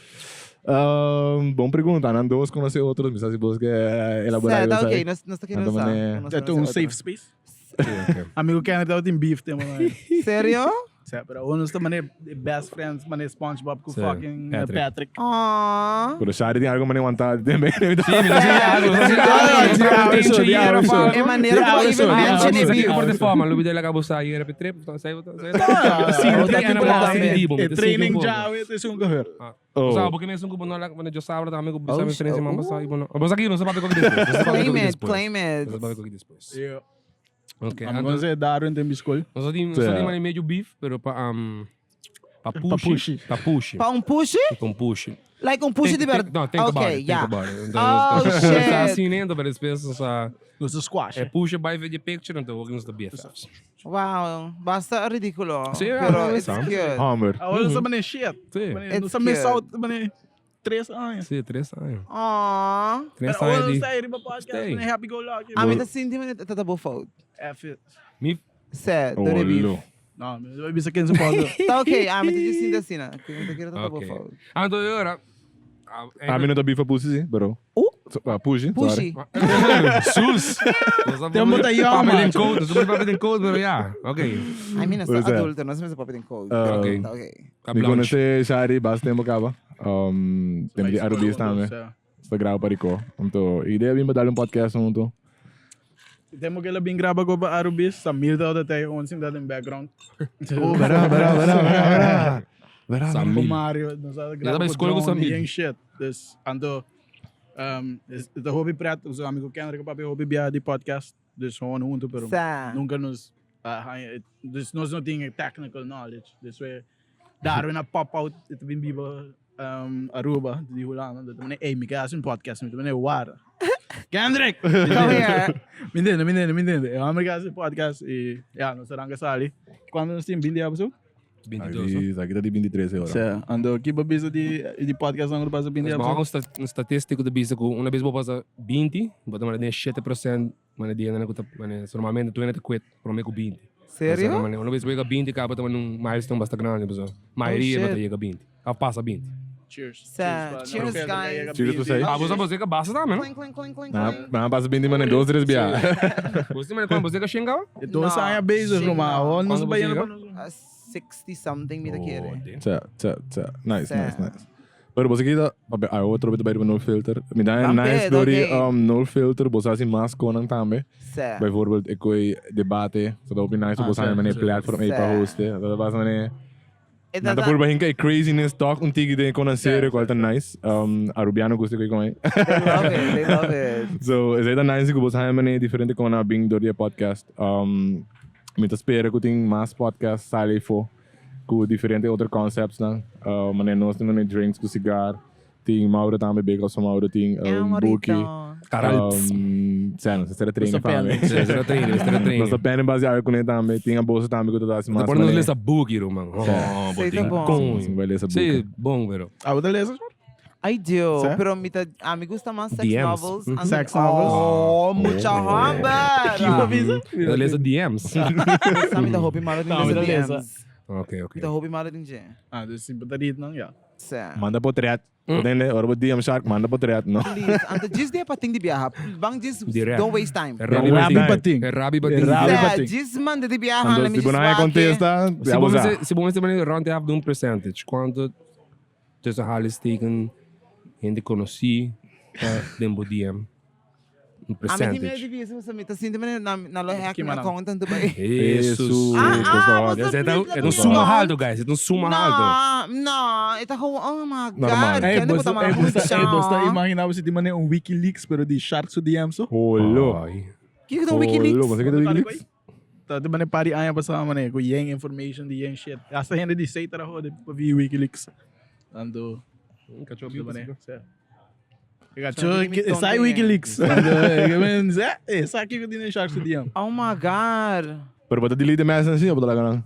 Bom pergunta. Não dois conhecer outros, mas se você elaborar Certo, isso ok, aí. nós queremos Então, usar. né, Nós É queremos um usar safe outro. space. Okay. Amigo Canada tem beef tem mano. Sério? Pero uno está mané best friends mané SpongeBob com Certo. fucking Patrick. Patrick. Aww. Pero Shari tem algo mais vontade também. É maneira que eu even mention it Sim, beef. por de forma, lubi dela acabou sair era trip, então saiu. Training já ito yung kahir. Sabe, porque mesmo que não lá quando eu sábado também com bisa me três semanas sair, bom. Mas aqui não se pode com depois. Claim it. Não se pode com depois. Yeah. Okay. Ang kung sa Darwin tem biscoy. Nós temos meio beef, pero para push. Para push. Pa push? Com push. Like push de verdade. Não, think about Okay, it. yeah. Think about it. Oh, shit. Tá assim, né? Então, as pessoas Gusto squash. push by video picture, então, vamos da BFFs. Wow, basta ridículo. Sim, Pero é, it's é, cute. Hammer. Awal sa mané shit. Sim. No It's sa may cute. south mané 3 anos. Sim, 3 anos. Aww. 3 Pero awal anos sa iri ba podcast Stay. mané happy go lucky. A mim tá sentindo que tá bom foto. F it. Me Certo, Oh, do beef. lo. No, may bisa kin sa podcast. Tá ok, a mim tá dizendo assim, né? Que eu quero tá bom Ok. foto. Então, agora... A mim não tá bifa pussy, sim, bro. Pussy, sorry. Push. Sus! Temos da Yama. Papel em code, nós temos papel em code, pero yeah. Ok. I mean, What is that? adulto, nós somos papel em code. Ok. Tá ok. Me conhece Shari, basta tempo acaba. Tem de Arubis também. Sta grava para Rico. Então, ideia bem badar podcast junto. Temos que ela bem grava ko ba Arubis sa milda o tatay kung sing dating background. Oh, bara. Com Mario, nós grava também ko escolho com drone Samir. e shit. Dus ando ito hobby prat, os amigo Kendrick pa hobby biya di podcast. Dus gewoon junto pero Sa. nunca nos dus nós não tinha technical knowledge. This way Darwin na pop out ito bin biba Aruba di hulangan dito man eh mika un podcast ito man war. Kendrick. Come here. Mindendo. É uma podcast e yeah, nós serão casali. Quando nós temos 20 episódios? 22. Aqui tá de 23 euros. Sim, ando aqui para bisa de podcast não passa 20 Mas episódios. há um estatístico de bisa que uma vez vou passar 20, bota mais de 7%, mas dia não custa, mas normalmente tu ainda te quit, por meio com 20. Sério? Uma vez chega 20, acaba também num milestone bastante grande, pessoal. Maioria não chega 20. Passa 20. Cheers. Sa. Cheers, guys. Cheers to say. Você que basta também, não? Clink, clink, clink, Nah, clink. mas passa bem de maneira 2, 3 bia. Você mas quando você que chega? Ito sa ang base Roma. Quando Não você ba yan chega? 60 something me da querer. Nice. Sa. Pero você kita, outro bit by no filter. Me dá Bam nice bit, story okay. no filter, você assim mais konang também. Sa. Bijvoorbeeld, ik gooi debate, so dat op je nice op zijn met een platform even hosten. Dat was een na tapos ba hinka craziness talk untig de kon sério qual tá nice. Arubiano gusto ko com They love it. So, is that nice que você hai diferente com na bing do dia podcast. Me tá espera que tem mais podcast sale fo com diferente outros concepts na. Mané nós temos drinks com cigar. Tem Mauro também bem com Mauro tem Buki. Caralho. Sério, você será treino para mim. Você era treino. Nós tá pena baseado com ele também. Tem a bolsa também que tu dá assim mais. Depois nós lemos a book, mano. Sei, tá bom. Sim, vai ler essa Sim, boca. bom, velho. Ah, outra lesa? I do, Sa? pero me gusta más sex DMs. novels. and- Sex novels? Oh, mucha humber. Nós lemos DMs. Sabe da hobby malo din Tama, sa lesa. DMs. Ok. Da hobby malo din siya. Ah, dus si batarit nang ya. Sa. Manda po triat. Entende? Ora po DM Sharkk, manda po triat, no? Please, ante just dia pating di biyaha. Bang just Direct. don't waste time. Rabi Rabi bating. bating. Rabi bating. Rabi Sa, bating. just man di biyaha. Ando, Let me se just não é walk contesta, Se já vou usar. você também round have de percentage. Quanto tussen halis teken hindi conheci den DM. um A mim percentage. difícil sa mita sinto man na lo hack Que na manang. account tanto ba? Jesus. basta É um please, suma account. haldo, guys. É um suma haldo. No, ito ko, oh my Normal. God. Eh, Kaya basta, na eh, po basta, eh, basta imagina mo si Timane um Wikileaks pero di Sharkk so DM so. Holo. Ai. Kaya itong Wikileaks. Masih kita Wikileaks? Tá, Timane pari aya pa sa mané, ko yang information di yang shit. Hasta hindi di say tara ho de pa vi Wikileaks. Ando, Cachou Timane. Sabi ni Tonto Sai yan. Wikileaks. Ando, sa aqui ko din yung Sharkk so DM. Oh my God. Pero bata delete the message niya, bata talaga lang.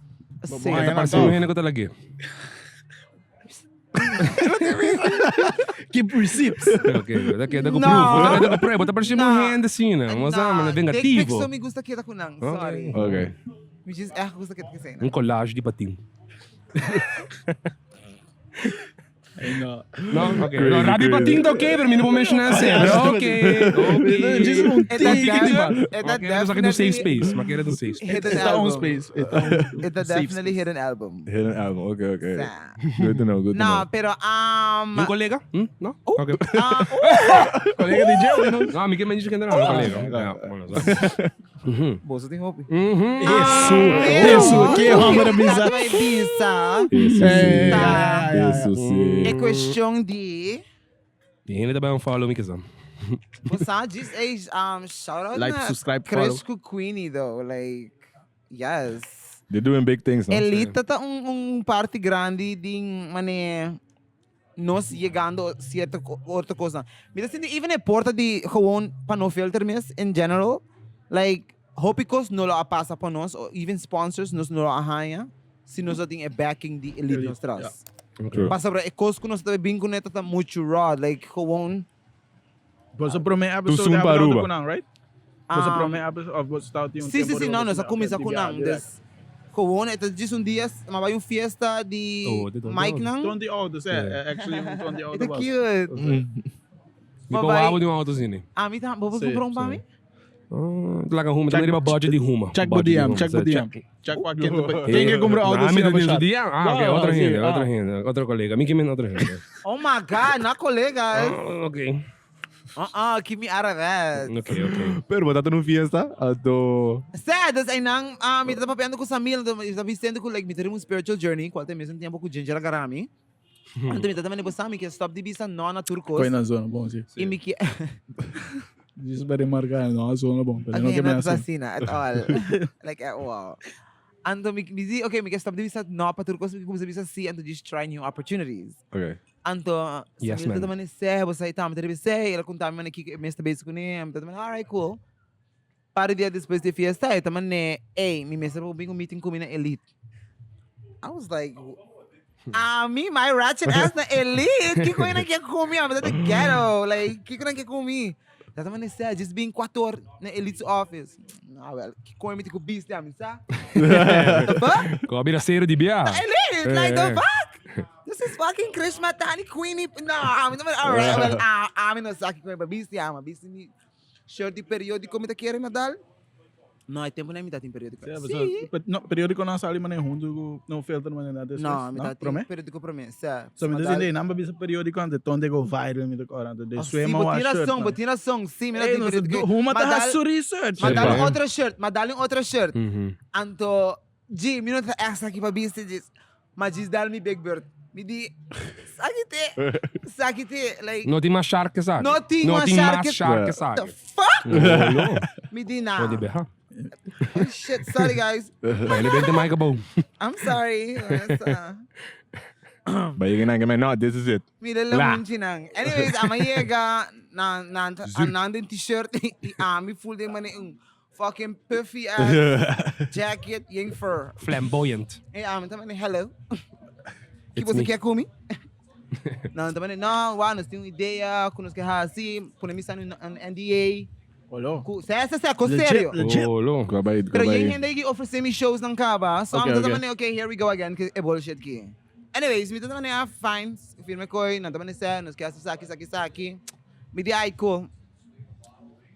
Say, Babae na Parece mo ko talaga. Keep receipts. Ok, daqui da ko No. proof. Daqui da ko proof. Bota parece mo No. renda assim, né? Mas Nah, é dick pics vengativo. so me gusta kita ko nang. Sorry. Okay. Which is, gusta kita kasi Um collage de patim. Ay no. No, ok. Crazy, No, Rabi crazy. patim tá ok, pero mim não vou mencionar sempre. Ok, ok. Just um It's a tiki def- Ok, mas aqui no safe space. Mas aqui era no safe space. hidden Ita on album. space. It's a definitely hidden album. Hidden album. Okay, okay. Sa- Good to know, good to No, know. pero Um colega? No? Ok. Colega de jail, não? No, amiga, mas diz que ainda não. Um colega. Boso ting hopi. Isso, que vamos na bisa. May bisa. Isso Eh, sim. Tá. Isso sim. É questão de... E ainda também follow me que são. Você diz, shout out Like, na subscribe, follow. Cresco Queenie though. Like, yes. They're doing big things, no? Elita tá parte grande de mané nós chegando a certa outra coisa. Mas assim, even a porta de gewoon para no filter mes in general, like hopicos não lo passa para nós, or even sponsors nos não lo arranha, se nós tem a backing de elite nos traz. True. Passa para coisa que nós também bem com neta tá muito raw, like gewoon. Você promete episode Tusum episode Paruba. ko nang, right? Você promete episode of what's out yung Sim, não, nós começa com não, des gewoon, ito diz dia, mabay yung fiesta de Oh, de Mike nang. 20 autos, actually yung 20 autos. Ito cute. Me bawawa de um autozinho. Ami tá, bobo Sim, comprou para mim. Talaga Huma. Também tem uma budget de Huma. Check Budget de BDM, Huma. check So, BDM. Check what quem que comprou autos Ah, siya me ba deu siya? dia? Ah, ok. Wow, Outra sim, renda, ah. outra renda. Outro colega. Me que men outra renda. Oh my God, na colegas. Ok. Keep me out of that. Ok, ok. Pero bata nung fiesta, ato... Sad, das ay nang, mi tata papiando ko sa meal, está vistendo ko like, mi tari mo spiritual journey, qual mesmo tempo ko ginger agarami. Anto mi tata man ibasami, que stop di bisa no na turcos. Koy na zona bom siya. E mi que... Diz para remarcar, no, zona bom. Pero não Okay, que me not assim. assassina at all. Like, at all. Anto mi busy, okay, mi que stop di bisa no pa turcos, mi kung sa bisa si, anto just try new opportunities. Okay. Anto, Yes, sa man. tata man sa ita, mi tari bisa, ela kunta man ki mesta base ko ni, mi tata man, alright, cool. Para dia depois de fiesta, ita man ne, hey, mi mesa po bing meeting ko mi na elite. I was like, me, my ratchet ass na elite. Kiko na kaya kumi, I'm at the ghetto. Like, kiko na kaya kumi. Tata man sa, just being 4 na elite's office. Ah, well, kiko na ko beast namin sa. The fuck? Kau habis cero de BA. Elite, like the fuck? This is fucking Krish Matani Queenie. No, amin naman, alright, well, amin na sa kiko na beast namin. Beast ni shorty periódico mi ta kere madal. No, hay tempo na mi tatin periódico. Sí. No, periódico na sali man junto no filter man na this. No, mi tatin prome. periódico promessa. So me dizem, namba bisa periódico ante tonde go viral me to orando. De swema wa shirt. Botina song, sim, mi Ei, tatin periódico. Huma ta hasu research. Madaling Sepa. outra shirt. Uhum. Anto, G, mi nota essa aqui pra bista diz. Mas diz dal mi big bird. Mi di, sakite, like, Não tem mais Sharkk que sabe. Não tem mais mais Sharkk que- Sharkk que the sabe. fuck? Não. Mi di na. Pode berrar. Oh, shit, sorry guys. Mas ele bem tem mais que bom. I'm sorry. But you can no, this is it. Mi lalamun chinang. Anyways, amayega nandun t-shirt mi full day mani fucking puffy ass jacket yung fur. Flamboyant. Amin taman hello. It's Kipo sa me. kaya kumi? Não, também não, nós temos ideia, que nós queremos assim, podemos estar no NDA. Olo. Essa é a sério. Legit. Oh, louco. Kabayid, Pero yung kabayid. hindi oferecer shows ng kaba, so Okay, I'm okay. naman okay, here we go again, kasi bullshit ki. Anyways, mito naman fine, firme ko, nandaman siya, nos kaya saki. Midi ay ko.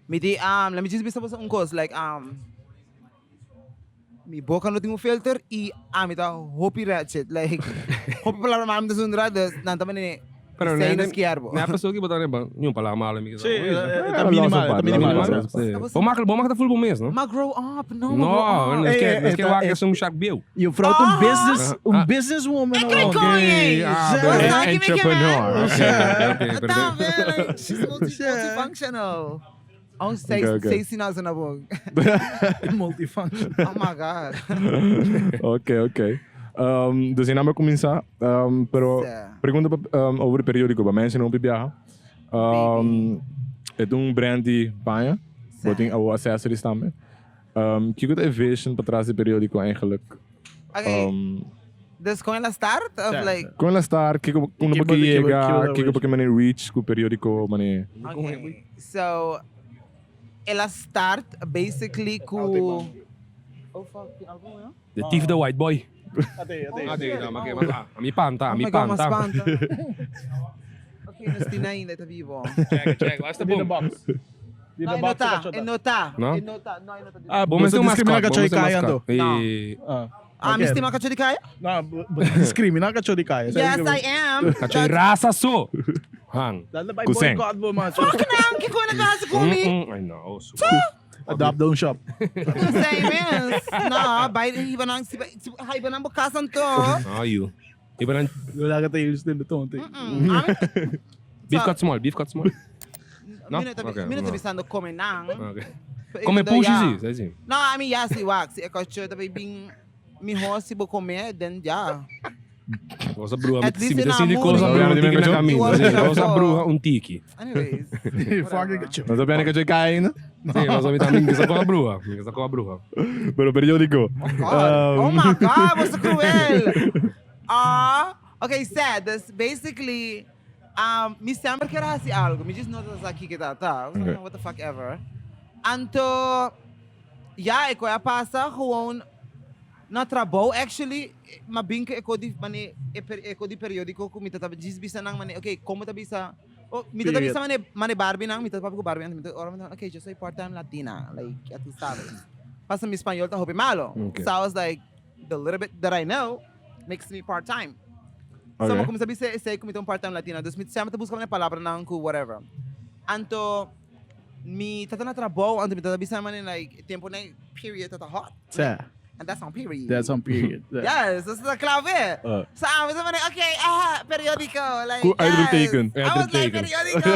Midi, let me just be sa ungkos, like, mi boka no tingo filter, mita hopi ratchet, like, hopi pala ramam da sundradas, nandaman ni, Pero Sem nos querbo. na pessoa que botar ba, yung pala malam que. Sí, Ah, minimal, lost of minimal. part, Sí. Tapos- Bom maak full bom mês, não? Mag-grow up. No, No, mag-grow up. não esquece, Eh, não esquece eh, lá que eh, é Sharkk Bill. Je vrouw een businesswoman. Kijk, ook. Koei. Ah, What's bem. that? Give me Entrepreneur. Okay, Tá, perfeito. man, like, she's multifunctional. Oh, say, Okay. say sinasa na bog. Multifunction. Oh my God. Ok. Dus in naam começar, pero Certo. pergunta over o periódico, para mensen não viajar. É brand de banha, botem o accessories também. Que é a vision para trás do periódico eigenlijk? Okay, dus kon je la start? Of Certo. like, Como ela está, que como Que que chega, boa que como que reach com o periódico, mané. okay. So, ela start basically ku... Oh fuck, tem algo, não? The Thief the White Boy. Ate. Não, mas a mi panta, a Oh mi my God, mas panta. panta. Okay, nos tinayin na ito vivo. Check, lá está In the bom. box. In No, the box. inota. No? Inota. No, inota. Ah, Bom, mas tem umas discrimina ka bom, choy mas tem kaya umas to. E Ah, miss Tima Kachodi Kaya? Na, discrimina ka choy kaya. Yes, I am. kachoy rasa so. Hang. Dahil by Kuseng. boycott mo, macho. Fuck na, kiko na kasi kumi. I know. So. Adopt down shop. Same is. No, by iba nang iba nang bukasan to. Ah, you. Iba lang Wala ka tayo din ito. beef cut small. No? Minuto Okay, minuto no. bisando come nang. Okay. Come push yeah. sim, assim. No, I mean yeah, si wax. Si ekocho tabi bing mi ho si bo come then yeah. Cosa bruja, At least mi in assim de our coisa mood. bruja, tique na It caminho. was Cosa beautiful. bruja, tiki. Anyways. Fuck ka choy. Não tô vendo que eu caí ainda, Sim, mas a também que essa coisa bruja, que essa coisa bruja. pero periódico. God. Oh my God, what's so cruel? Okay, sad. That's basically, mi sempre quer si algo. Mi just notas aqui que tá. Okay. What the fuck ever. Anto, yeah, iko ya passa gewoon na trabaho actually mabingka iko di mani iko di periodiko ko mita tabi bisa nang mani okay como tabi sa oh mita tabi sa mani Barbie nang mita papi ko Barbie nang mita orang okay just say part-time Latina like at least sabes pasa mi español ta hopi malo Okay. so I was like the little bit that I know makes me part-time so Okay. mo como sabi say kumita part-time Latina dus mit sama ta busca mani palavra nang ku whatever anto mi tata na trabaho anto mi tata bisa mani like tempo na period tata hot Sa. and that's on period. That's on period. Yes, that's the clave. So I was like, okay, periodico. Like, Cool, I will yes. taken. I was like, taken. periodico.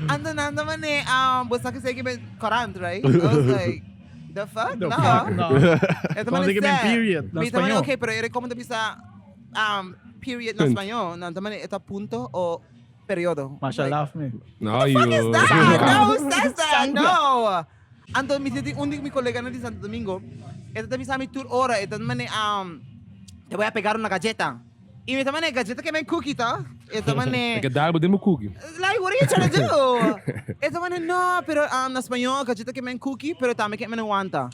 Ando naman eh, basta kasi kibe current, right? I was like, the fuck? The No. fuck? No. Ito Kung man di ka may period, na Mita man Espanyol. okay, pero i-recommend tabi sa period na Espanyol. Nanto man ito punto o periodo. Masha laugh me. No, you. What is that? No, who says that? No. Ando, undik mi kolega na di Santo Domingo. Ito tabi sa amin tour ora. Ito naman eh, te voy a pegar una galleta. Y ito man eh, galleta que me cookie to. Ito man eh, Que dá, podemos cookie. like, what are you trying to do? Ito man eh, no, pero na Español, galleta que me cookie, pero tama que me não aguanta.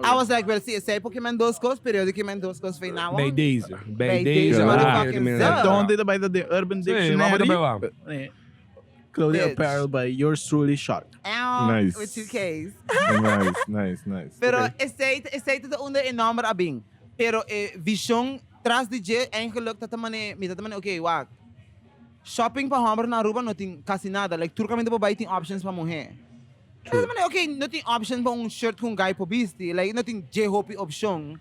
I was like, well, see, sei porque me dos cosas, periódico que me dos cosas foi na Bij deze. Bij deze, deze. motherfucking zelf. Don't dito by the Urban Sim, Dictionary. vamos também lá. Clothing Bitch. apparel by yours truly Sharkk. Nice. With 2Ks. Nice. Pero Okay. esse tudo onder enorme abing. Pero vision tras de je eigenlijk dat man okay, wag. Shopping pa hammer na Aruba no ting kasi nada. Like turcamente po biting options pa mulher. True. Okay, no ting option pa un shirt kung guy po bisti. Like no ting je hopi option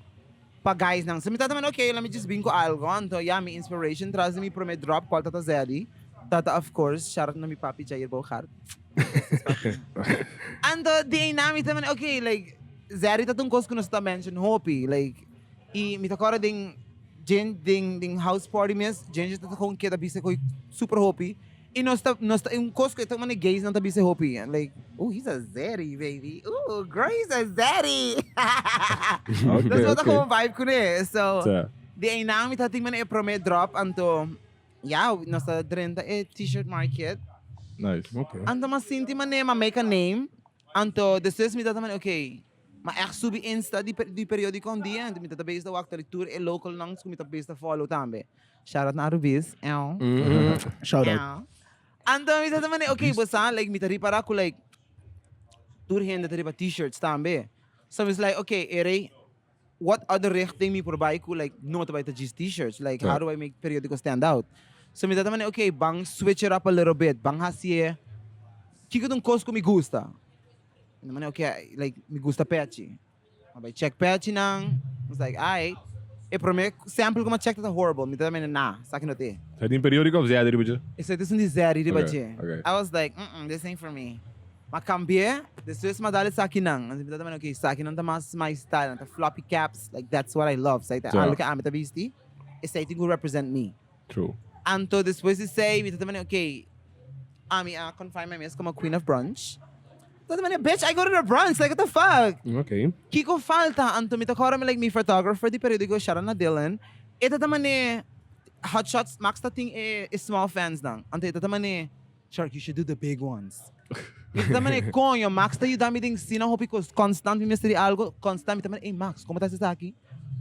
pa guys nang. So mitata man okay, let me just bingo algo. Anto yeah, mi inspiration tras de mi promet drop call tata Zeddy. Tata of course, shout out na mi papi Jair Bokhar. Ando di namin taman okay like Zari tatong kos kuno sa mention hopi like mi takora ding ding house party mes gente tatong kita bisa ko super hopi e nosta um kos ko taman gays nang tabisa hopi and like oh he's a Zari baby oh girl he's a Zari that's what ako vibe ko ne so di namin tating man e promet drop anto yeah nosta 30 t-shirt market. Nice. Okay. Anto mas sinti man ma make a name. Anto deses mi tataman okay. Ma ek subi insta di periodico un dia, mi tatabase da wakta lecture e local nang mi tatabase da follow tambe. Shout out na Rubis. Shout out. Anto mi tataman okay, bosa like mi tari para ko like tour hende tari pa t-shirts tambe. So it's like okay, ere what other richting mi provide ko like no to buy the t-shirts like how do I make periodico stand out? So me tatamani, okay, bang switch it up a little bit. Bang hasie. Kiko tong course ko me gusta. Naman, okay, like, me gusta pechi. Abay, check pechi nang. I was like, aight. Pero me sample ko ma-check that horrible. Me tatamani, nah, sa akin no te. Sa din periódico of zero budget. Isso this is zero, di ba, Okay, je? okay. I was like, this ain't for me. Makambie, this is madali sa akin nang. Ano tatamani, okay, sa akin nang tamas my style, the floppy caps, like that's what I love. So, I look at Amita Beastie, it's I think will represent me. True. Anto después de say, me tatamani, okay, confine my mess como queen of brunch. Tatamani, bitch, I go to the brunch, like what the fuck? Okay. Kiko falta, anto mita kora me like me photographer di periodico Sharon Dylan. Ita tamani hot shots max tating small fans nang. Anto ita tamani Sharkk, you should do the big ones. Ita tamani konyo max ta you dami ding sina hopi ko constant mi mystery algo constant mi tamani Max, como ta sa aki?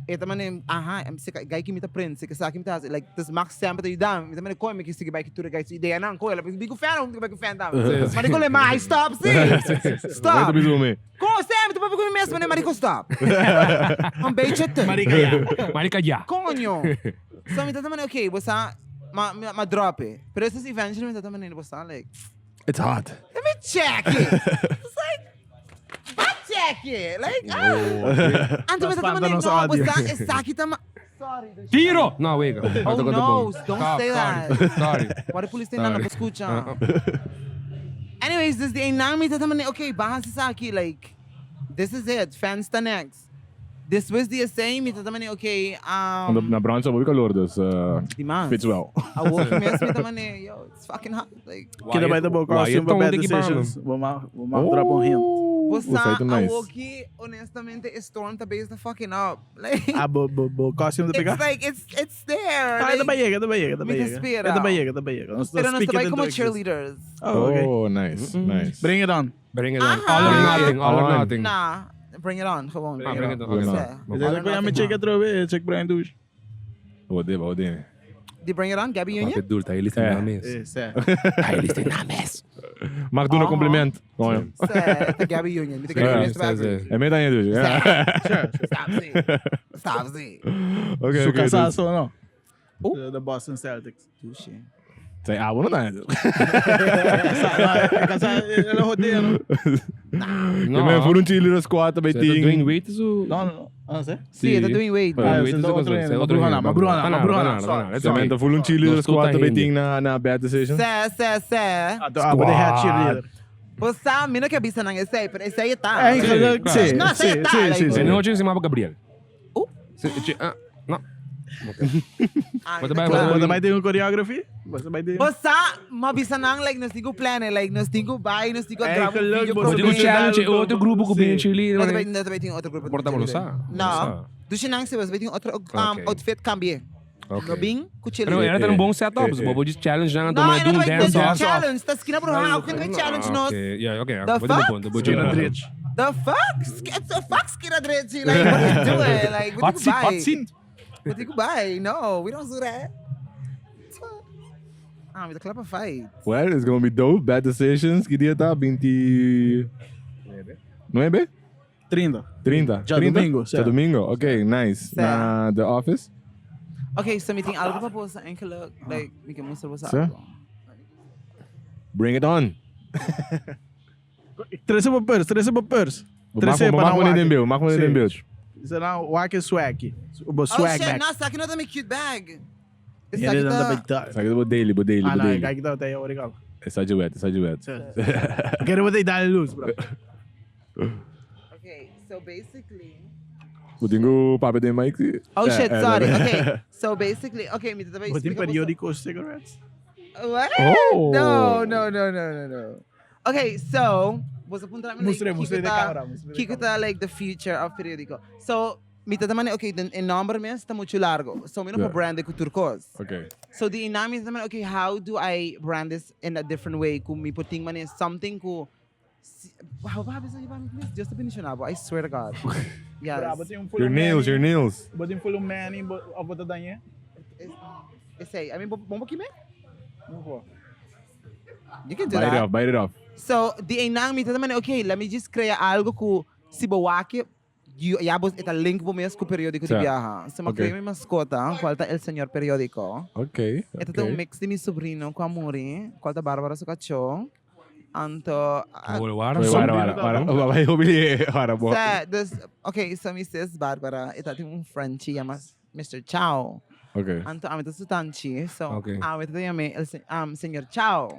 Ita tamani I'm sick guy ki mita prince sick sa aki mita like this max sempre ta you dami. Mi tamani konyo mi kisige bike to the guys ideya nang ko la bigo fan bigo fan dami. Mani ko le mai stop see. Stop. Wait to me. Como sempre, tu papi com mesmo, né, marico, stop. Ang budget. Marika ya. Conyo. So, me tatamani, okay, basta, ma-drop eh. Pero esses eventually, me tatamani, basta, like, It's hot. let me check it. It's like, back check it. Like, Anto, me tatamani, no, basta, esaki tama. Sorry. Tiro! No, wait. Oh, no, don't say that. Sorry. What police na escucha. Anyways, this the inang me tatamani, okay, bahan sa saki, like, this is it, fans ta next. This was the same, me tatamani, okay, Na branch of Lourdes demand. fits well. I walk me tatamani, yo, it's fucking hot, like, Kita by the book costume for bad decisions. Vamos drop on him. basta, feito I nice. walk honestamente, storm ta base the fucking up, like, Costume de it's pegar. like, it's there, Ah, like, da Bahia, da Bahia, da me Bahia. inspira. Da Bahia, da Bahia. pero no sabay como cheerleaders. Oh, okay. Oh, nice, nice. Bring it on. Bring it on. Aha. All or nothing. All or On. nothing. Nah, bring it on, gewoon. Ah, bring it on. Bring it Okay. on. Is that kaya me check it through? Check Brian Douche. Ode. Di bring it on, Gabby Union? Bakit dul, tayo listing na mes. Yes, sir. Tayo listing na mes. Mag doen een compliment. Kom on. The Gabby Union. With the Yeah, Gabby Union. En met aan je dus. Ja. Stop see. Stop see. Oké, So oké. dus- Casaso, no? The Boston Celtics. Touche. Zij abonneert aan je. Casaso, rodeio, no? Je bent voor een cheerleader squad bij Doing team. weight zo. No. Ano sir? See, they're doing weight. Ah, Weight so zo otro kasi. yun. Sa otro Mabruhan yun. na, mabruhan na. Ze bent voor een cheerleader Nos squad tuta bij hindi. team na bad decisions. Say. But they had cheerleader. Basta, mina que bisa nang essay, pero essay tá. Ay, sí, No, sí, sí, sí, sí, Sa sí. noche si Mapa Gabriel. Oh. No. Basta Basta vai ter um choreography? Basta vai ter... Basta, mabisa nang like nos tigo plan, like nos tigo buy, nos tigo Ay, grab kalog, video basta Pwede Sabi ko ko challenge challenge, outro grupo ko sim. bin cheerleader. Não também tem outro grupo. Porta mo sa. Não. Do sinang se você vai ter outro Okay. outfit cambie. Okay. Robin, kuchili. Ano, era tanong buong setup. So, bobo just challenge lang. No, Ito ano mga ba dance yung off. challenge? Tas kinabruhan ako kung challenge nos. Okay, yeah, okay. The Pwede mo fuck? po. The Gina butcher. Dritch. The fuck? It's a fuck skidadredzi. Like, what are you doing? Like, what do you buy? Hot seat. What do you buy? No, we don't do that. With the club of fight. Well, it's gonna be dope. Bad decisions. Que dia tá? 29? 30. 30. Já domingo, Já domingo. Ok, nice. Na The Office. Okay, so meeting algo pa po sa enkele, like, we can mostrar po sa Sir? algo. Bring it on. 13 per pers. Maak me niet in beeld. Maak me niet in beeld. Isso não, wak is swag. Oh Swag shit, bag. no, sa akin na may cute bag. It's Yan din ang like dapat tayo. Sabi ko daily, daily, Ah, não, daily. kaya kita tayo origal. Sa duet, sa duet. Quero botar dali luz, bro. Okay, so basically. Buting ko papi din mic. Oh shit, sorry. Okay, so basically, okay, me tata Botin periódico cigarettes. What? Oh. No. Okay, so was a punta namin Mostrei de camera. Kikita like the future of periódico. So, mi tata man, okay, then in number mes está mucho largo. So, mi no Yeah. po brand ko turcos. Okay. So the inami naman, okay, how do I brand this in a different way? Kung mi puting man is something ko, how ba bisa iba please? Just definition abo. I swear to God. Yes. Your nails. Botin full manny, of what danha? Say, I mean, bomba kime? Não vou. You can do Bite it that. off, bite it off. So the inami naman, okay, let me just create algo ko si bawaki Ya vos esta link po mesmo com o periódico de Certo. viaja. Se me Ok. criei minha mascota, qual tá el senhor periódico. Ok. Esta tem um mix de meu sobrinho com a Muri, qual tá Bárbara su cachorro. Anto, Wala. Wait, para. Vai hubili. Para, bo. okay, so mi sis Bárbara, ita tem um Frenchie, chama Mr. Chow. Ok. Anto, amit su tanchi, so, Okay. amit ito yame, senhor Chow.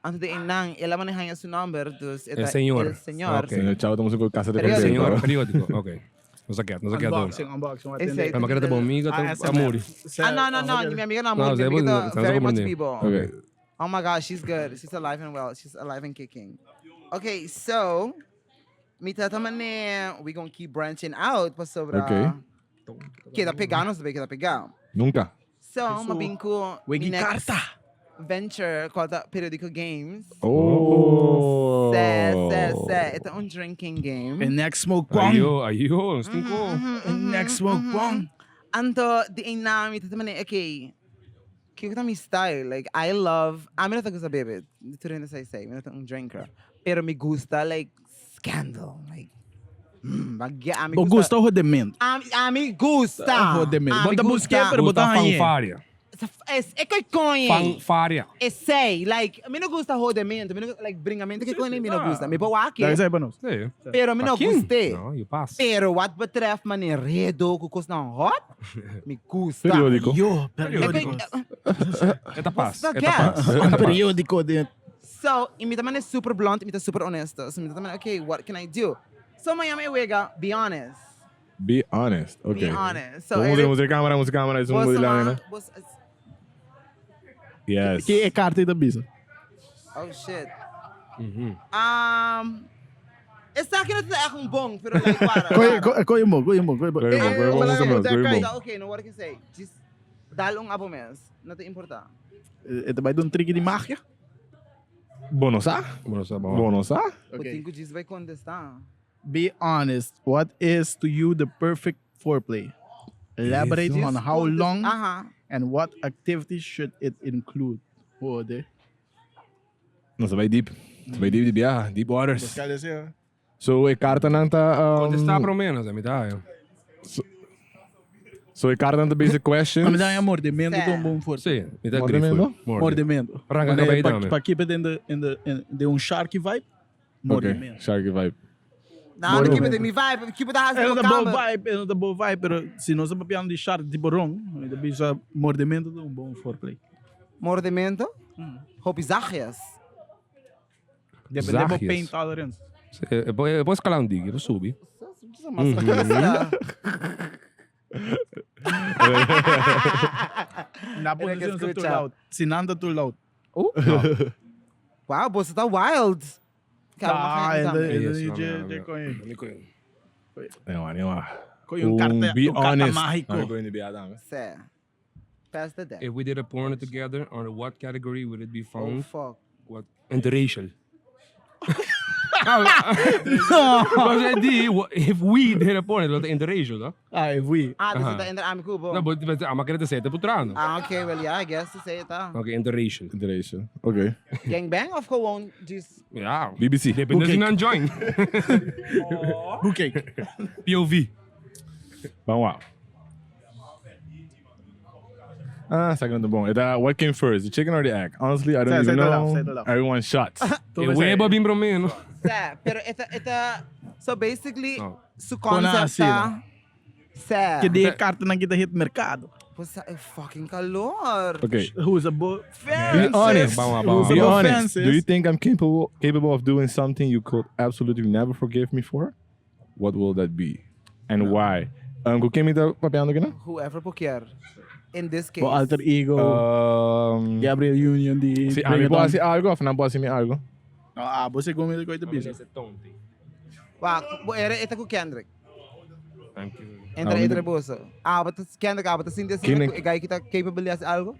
Anto de inang, ela maneja su number, dus, ita, El señor. el señor. Ok. Senhor, tchau, estamos com casa de Periódico. Senhor, periódico. periódico. Ok. Não sa quieto. Unboxing. Esse- Mas querendo bom amiga, tem amor. No, minha amiga não, Não, minha amiga você tá não very much compreende. people. Ok. Oh my gosh, she's good. She's alive and well. She's alive and kicking. Okay, so, mi tata mané, we gonna keep branching out pa sobra. Okay. Kita pegar, não sabe kita pegar. Nunca. So, mabingko, Wigi mi next karta. venture called Periodical Games. Oh. Ito un drinking game. And next smoke pong. Ayo, não tem como. And next smoke pong. Anto, di ina, mi tata mané, okay, kiko ta mi style. Like, I not a gusta bebe. Dito rin na say, mi not un drinker. Pero mi gusta, like, scandal. Like, bagya, ami Bo gusta o rodimento? Ami gusta. Rodimento. Ami Bota busquê, pero Gusta bota ranhê. fanfária. É que conhe. Fanfária. É sei, like, mi não gusta rodamento, mi não, like, bringamento que conhe, mi não gusta. Mi bawa aqui. Dá isso aí pra nós. Sim. Pero mi não guste. Não, eu passo. Pero what betref maneredo, kukos na hot, mi gusta. Periódico. Yo, É periódico. que- Eta paz. Basta Eta que- paz. Um periódico de... So, mi taman is super blunt, mi ta super honesto. So, mi taman, okay, what can I do? So, Miami Wega, be honest. Be honest. Ok. Be honest. So, Música cámara. Isso não muda lá, né? Yes. Que é carta da bisa? Oh, shit. Uhum. Essa aqui não é um bom, pero like, para. Coy mo. Okay, no, what I can say? Just, dal um abo mes. Não te importa. Ito ba doon trick de magia? Bonosa? Bueno, tá bom. Bonosa? O tinko diz vai contestar. Be honest. What is to you the perfect foreplay? Elaborate on how long and what activities should it include. Joder. Nossa, vai deep. Vai deep de viaja. Deep waters. Buscar esse, ó. So, e carta não tá... Contestar pro menos, a metade. So, e carta não tá basic questions. Mas dá mordimento de um bom força. Sim, me dá Mordimento? grifo. Mordimento. Arranca a cabeça também. Para keep it in um Sharkk vibe. Ok. Mordimento. Sharkk vibe. Não, não keep it in me vibe, keep it as É no uma boa camera. vibe, é uma boa vibe, pero se nós estamos falando de Sharkk tipo wrong, ainda bisa mordimento de um bom foreplay. Mordimento? Hope zachias. Depende do Zachias. pain tolerance. Eu vou escalar um dig, eu vou subir. Na posição sa too loud. Se nanda too loud. Wow, você tá wild. Ah, Yes, Coy um carta, Be um carta honest. mágico. I'm going to be Adam. Sé. Pass the deck. If we did a porn together, under what category would it be Oh, found? fuck. What? Interracial. Mas é de, if we did a porn, het interracial, toch? Ah, if we. Dus het in de amicubo. Nou, maar kan het zeggen, putrano. Okay, well, yeah, I guess to say it. Oké, interracial. Interracial. Ok. Gangbang of gewoon just... Ja, BBC. depende se não join. Boekcake. POV. Vamos lá. Ah, segundo bom. What came first, the chicken or the egg? Honestly, I don't Say even it know. loud. Everyone shots. E weba bim bromeno. Sé, pero ita... So basically, Oh. su Kona concept assim, tá... Sé. Que de carta na kita hit mercado. Pusa, fucking calor. Okay. Who's a boy? Be honest. Vamos. Be Some honest. offenses. Do you think I'm capable of doing something you could absolutely never forgive me for? What will that be? And why? Com quem me tá papeando aqui, não? Whoever poker. In this case. O alter ego. Gabriel Union di. Se a mim pode ser algo, afinal pode ser me algo. Ah, você come coisa bisa. Wow, era ita ko Kendrick. Thank you. Entre boso. But Kendrick, but sindes igual kita capable as algo?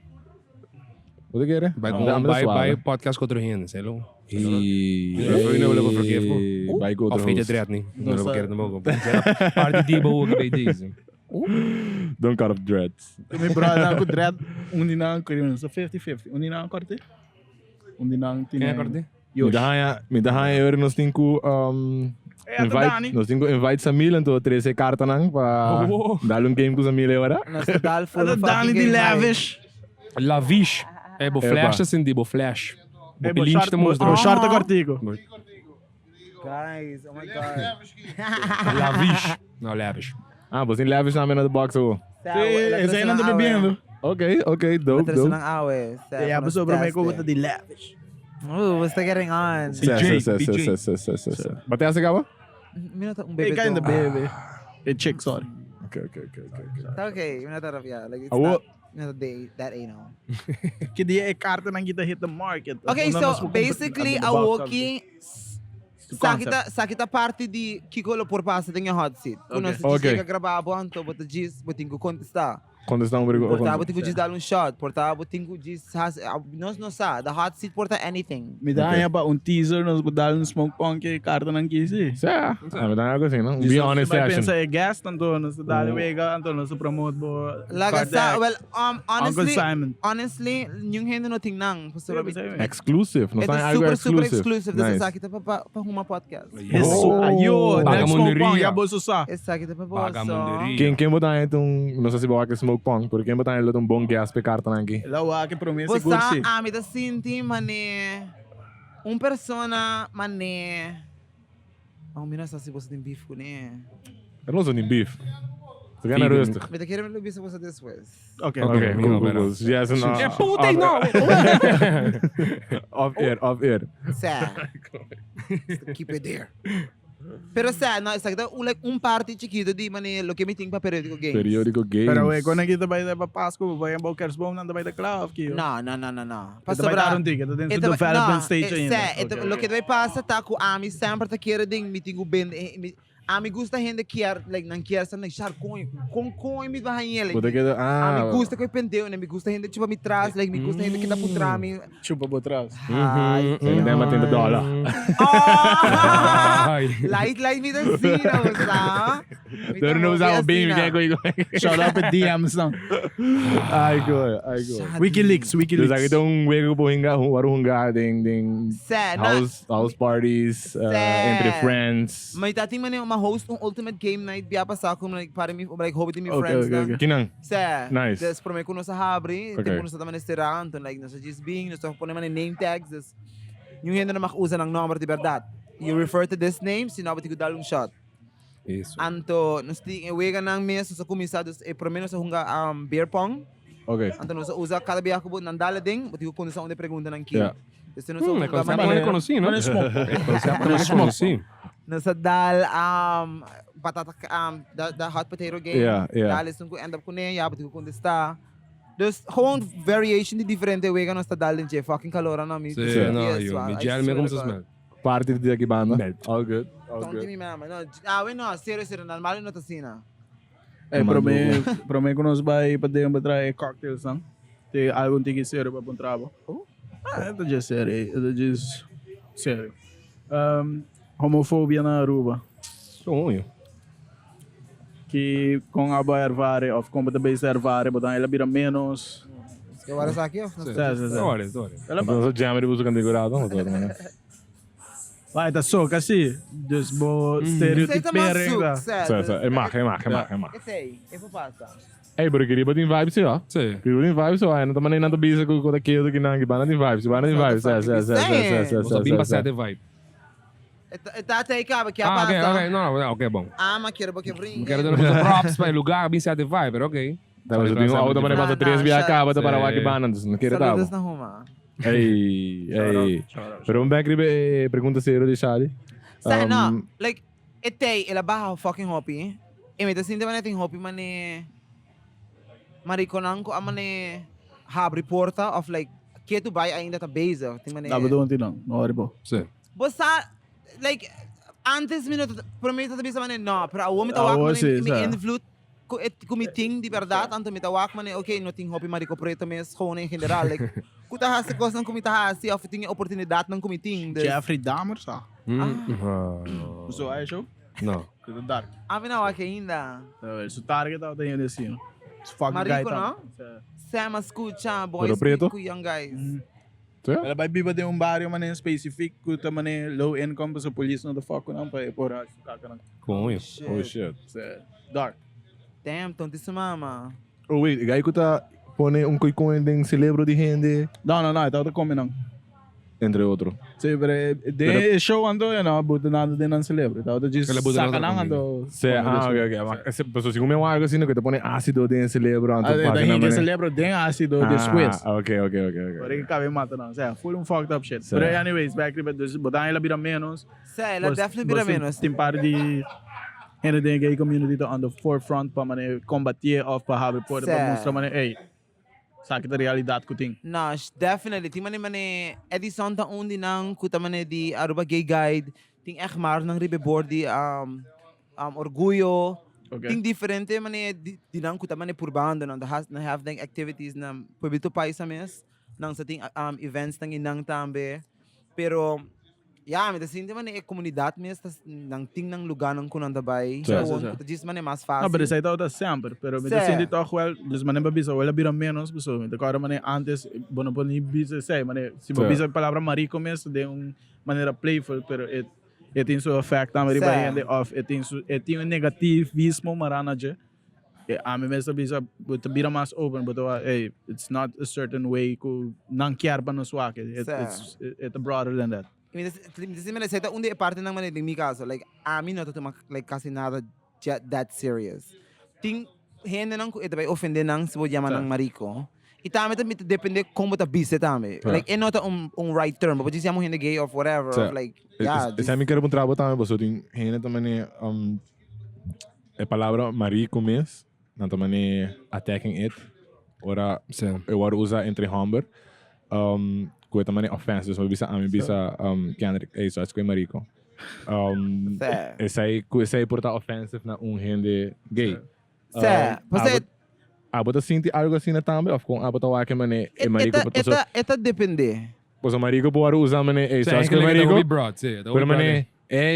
Wat ik er? Bij podcast contra gente, hello. E... Eu não vou vergeven. Bij go Of weet het red niet. Ik wil keer mogen. Party die boven bij deze. Don't cut off dreads. Mi brother ko dread undi na ko rin sa 50-50. Undi na korte. Undi na Quem é corte? Me dá euro nos 5 Nós temos invite sa Milan to 13 carta nang pa dar game com sa Milan agora. Nós dal full Ada Dani de Lavish. Lavish. Bo flash assim, bo flash. Bo Bo pilinch tamo short artigo. Guys, oh my God. Lavish. Não, lavish. Você lavish namin na the box ako. Esse aí não tá bebendo. Okay, dope. Matrasa ng awe. Yeah, mas sobre may kukuta de Lavish. Oh, what's getting on? Bateu essa gaba? Minuto, Hey, bebe kind to. of baby. A chick, sorry. Okay. Okay, minuto, yeah. Like, it's Awo. not, that anal. Kaya e karta nang kita hit the market. Okay, so basically, a walking sa kita parte de Kiko por passa tem a hot seat. Quando você chega a gravar a bonto, bota diz, botinho contestar. Quando estão brincando. Portava botinho diz dar shot, portava botinho diz nós não sa, the hot seat porta anything. Me dá aí ba teaser nos budal no smoke punk que karta nang kisi. Certo. Me dá algo assim, não? Be honest Vai session. pensar é gas tanto nos dali wega tanto nos promote bo. Laga sa, well, Uncle Simon. honestly, yung hindi no tingnan. Exclusive. Não Ito está algo super exclusive. exclusive. Dessa sa kita pa HUMA podcast. Isso, ayun. Next smoke punk, Pagamunderia. yabo susa. Essa kita pa boss. Pagamunderia. Quem botar itong, não sei se vai que smoke punk, porque quem botar itong bom gas pe carta nang aqui. Lawa que promessa Bossa, gursi. me da sinti, mané. Persona, mané. Oh, mina sa si bossa tem beef ko né. Eu não sou nem beef. Você ganha rustig. Me da quero me lubir sa bossa después. Okay. Okay, no, cool. Yes, no. É puta e não. Off air. Sa. Keep it there. Pero sa, no, sa kita like parte chiquito di mané lo que me ting pa periódico games. Periódico games. Pero quando nakita ba ito pa Pasko, ba yung Bokers Bomb nanda ba ito club kiyo? No. Ito ba itaron ticket? Ito din sa development stage ainda. Lo que vai passa tá com ami sempre tá querer ding meeting o ben ami gusta gente quer like não quer sa like Sharkk com me vai like. Puta que Ami gusta que eu pendeu, né? Me gusta gente tipo me traz, like me gusta gente que dá por trás. Chupa po atrás. Ai. Hindi matindi dollar. Light me da zina, sa. Pero não usava bem, me quer Shout out at DMs lang. Ai go. WikiLeaks. Dus aqui itong wego po hinga, warunga ding house parties entre friends. May dating man yung host ng Ultimate Game Night biya pa sa ako like para mi like hobby mi friends na. Kinang. Sa. Nice. Des promei kuno sa Habri, Okay. kuno sa taman restaurant, like nasa Gisbing, nasa po naman name tags. Des yung hindi na makuusa ng number de verdad. You refer to this name, sinabi ko dalong shot. Isso. Anto, nasti wega ng mesa sa kumisados e promeno sa hunga beer pong. Okay. Anto no sa usa kada biya ko bu nandala ding, buti ko kuno sa onde pergunta ng ki. Yeah. Des no sa Mas hunga concept não é conhecido, não? Concept não é conhecido. nasa dal patata da hot potato game. Yeah. Dalis nung ko end up ko niya, buti ko kundi sta. There's whole variation de diferente wega no sta dalin che fucking calora na mi. Sim, não, eu me gel me como se smell. Party de aqui banda. All good. Don't me mama. No, no, serious normal no tasina. Promei ko nos ba ipadayang ba try cocktails lang. Te algun tiki zero pa pong trabo. Ito just sério. Homofobia na Aruba. Sonho. Que com a ervare of combat base ervare, botar ela vira menos. Que agora sa aqui, ó. Olha. Ela Então só jammer buso kan digurado, não tô, né? vai tá só assim, just bo stereotipering da. Certo. É marca. Esse eu vou passar. Ei, bro, queria botar em vibes, ó. Sim. Queria botar em vibes, ó. Não tô nem nada bisa com aquilo que não, que banda em vibes, Você bem passado de vibe. Tá aí, cara, que a Ah, passa. ok, não, ok, bom. Mas quero porque brinca. Quero dar uns props para o lugar, bem certo de vibe, pero ok. Então, eu tenho auto para passar 3 via acaba para o aqui banda, não queria dar. Saludos na HUMA. Ei. Pero back ribe pergunta sério de Charlie. Sa no, like ela baha fucking hopi. E me tasin naman natin hopi man marikonang ko amane habri porta of like que tu vai ainda tá base, tem man. Dabo doon tinang, no po. Sim. Bossa like antes minuto prometo sabi sa man no, pero awo mi tawag man sim, mi sa. influence kumiting di verdad anto mi tawag man okay no ting hopi mariko preto mes ko em general like kutahas sa kos ng kumitahas of ting oportunidad ng kumiting. Jeffrey Dahmer sa. Gusto ay show? Não. Ito dark. Abi na wake ainda. So target out tayo nesse ano. Fucking guy Marico, tam. no? Sama escucha, boys, Pero preto? young guys. Ela vai biba de barrio mané specific kuta mané low income sa police no the fuck ko nang pa por kaka Com isso. Oh shit. dark. Damn, tonto isso, mama. Oh wait, igual que tá pone coisa em celebro de gente, Não, ito to come nang. entre outros. Sí, pero show ando no, buto nando din ang celebrity. Ito just Kala buto saka nando nang ando. Ok. Mas pessoas como é algo assim que te pone ácido de celebro, Ah, daí hindi celebro din ácido de squiz. Ok. Pero que cabe mata não, sei, full fucked up shit. But anyways, back to but botar ela vira menos. Ela definitely vira menos. Tem par de gente da gay community to on the forefront para mané combater of para have por para mostrar mané, hey, sa kita realidade que tem. No, definitely. Ting mane edison ta undi nang kuta mane di Aruba Gay Guide. Ting echt maar nang ribeboard di orgullo. Okay. Ting diferente mane di nang kuta mane purbando nang na have ding activities na pwede pa isa mes nang sa ting events nang inang tambe. Pero yeah, mas assim também é comunidade mesmo, nang ting nang lugar nang kunang dabay. Sim. So, diz man é mais fácil. No, pero essa aí tá sempre. Pero me dizem de toch wel, dus mané babisa, ela vira menos, pessoal. Então agora mané antes, bueno, por nem bisa sei, mané, se babisa a palavra marico mesmo de maneira playful, pero tem seu effect também by end off, tem um negativismo marana je. A mim mesmo bisa, but vira mais open, but hey, it's not a certain way que não quer para nos wake. It's broader than that. Kasi man sa undi parte nang man mi caso, like amin no to like kasi nada that serious. Ting hende nang ito bay ofende nang sibo yaman ng marico. Itame ta depende como ta bise tame. Like not right term, but just yamo hende gay or whatever, like yeah. Essa me quero um trabalho também, você tem hende também é palavra marico mesmo, não também attacking it. Ora eu vou usar entre humber. Kung também é offense, so bisa ami bisa Kendrick, so acho que é marico. Essa aí por estar offensive na gente gay. Você abota sinti algo assim na também, of com abota wa que mané é marico para eta depende. Pois o marico pode usar mané, so acho que é marico. Pero mané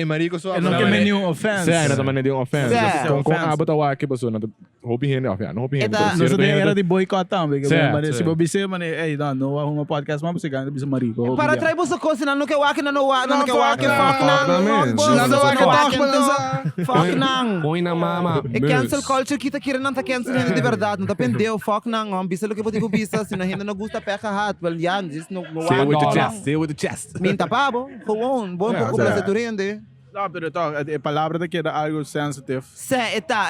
marico só não que nenhum offense. Não também nenhum offense. Com abota wa que pessoa não hobby gente, não hobby gente. Não sei era de boycott também, se você mané, não há uma podcast mas você ganha bisa marico. Para trai boso coisa não que wake não que wake fuck nang. Põe na mama. É cancel culture kita kira não tá cancel de verdade, não dependeu fuck nang, bisa lo que pode bisa, se não ainda não gusta peca hat, well yeah, just no say with the chest. Minta pabo, gewoon pouco para se turende. Não, pero a palavra daqui era algo sensitive.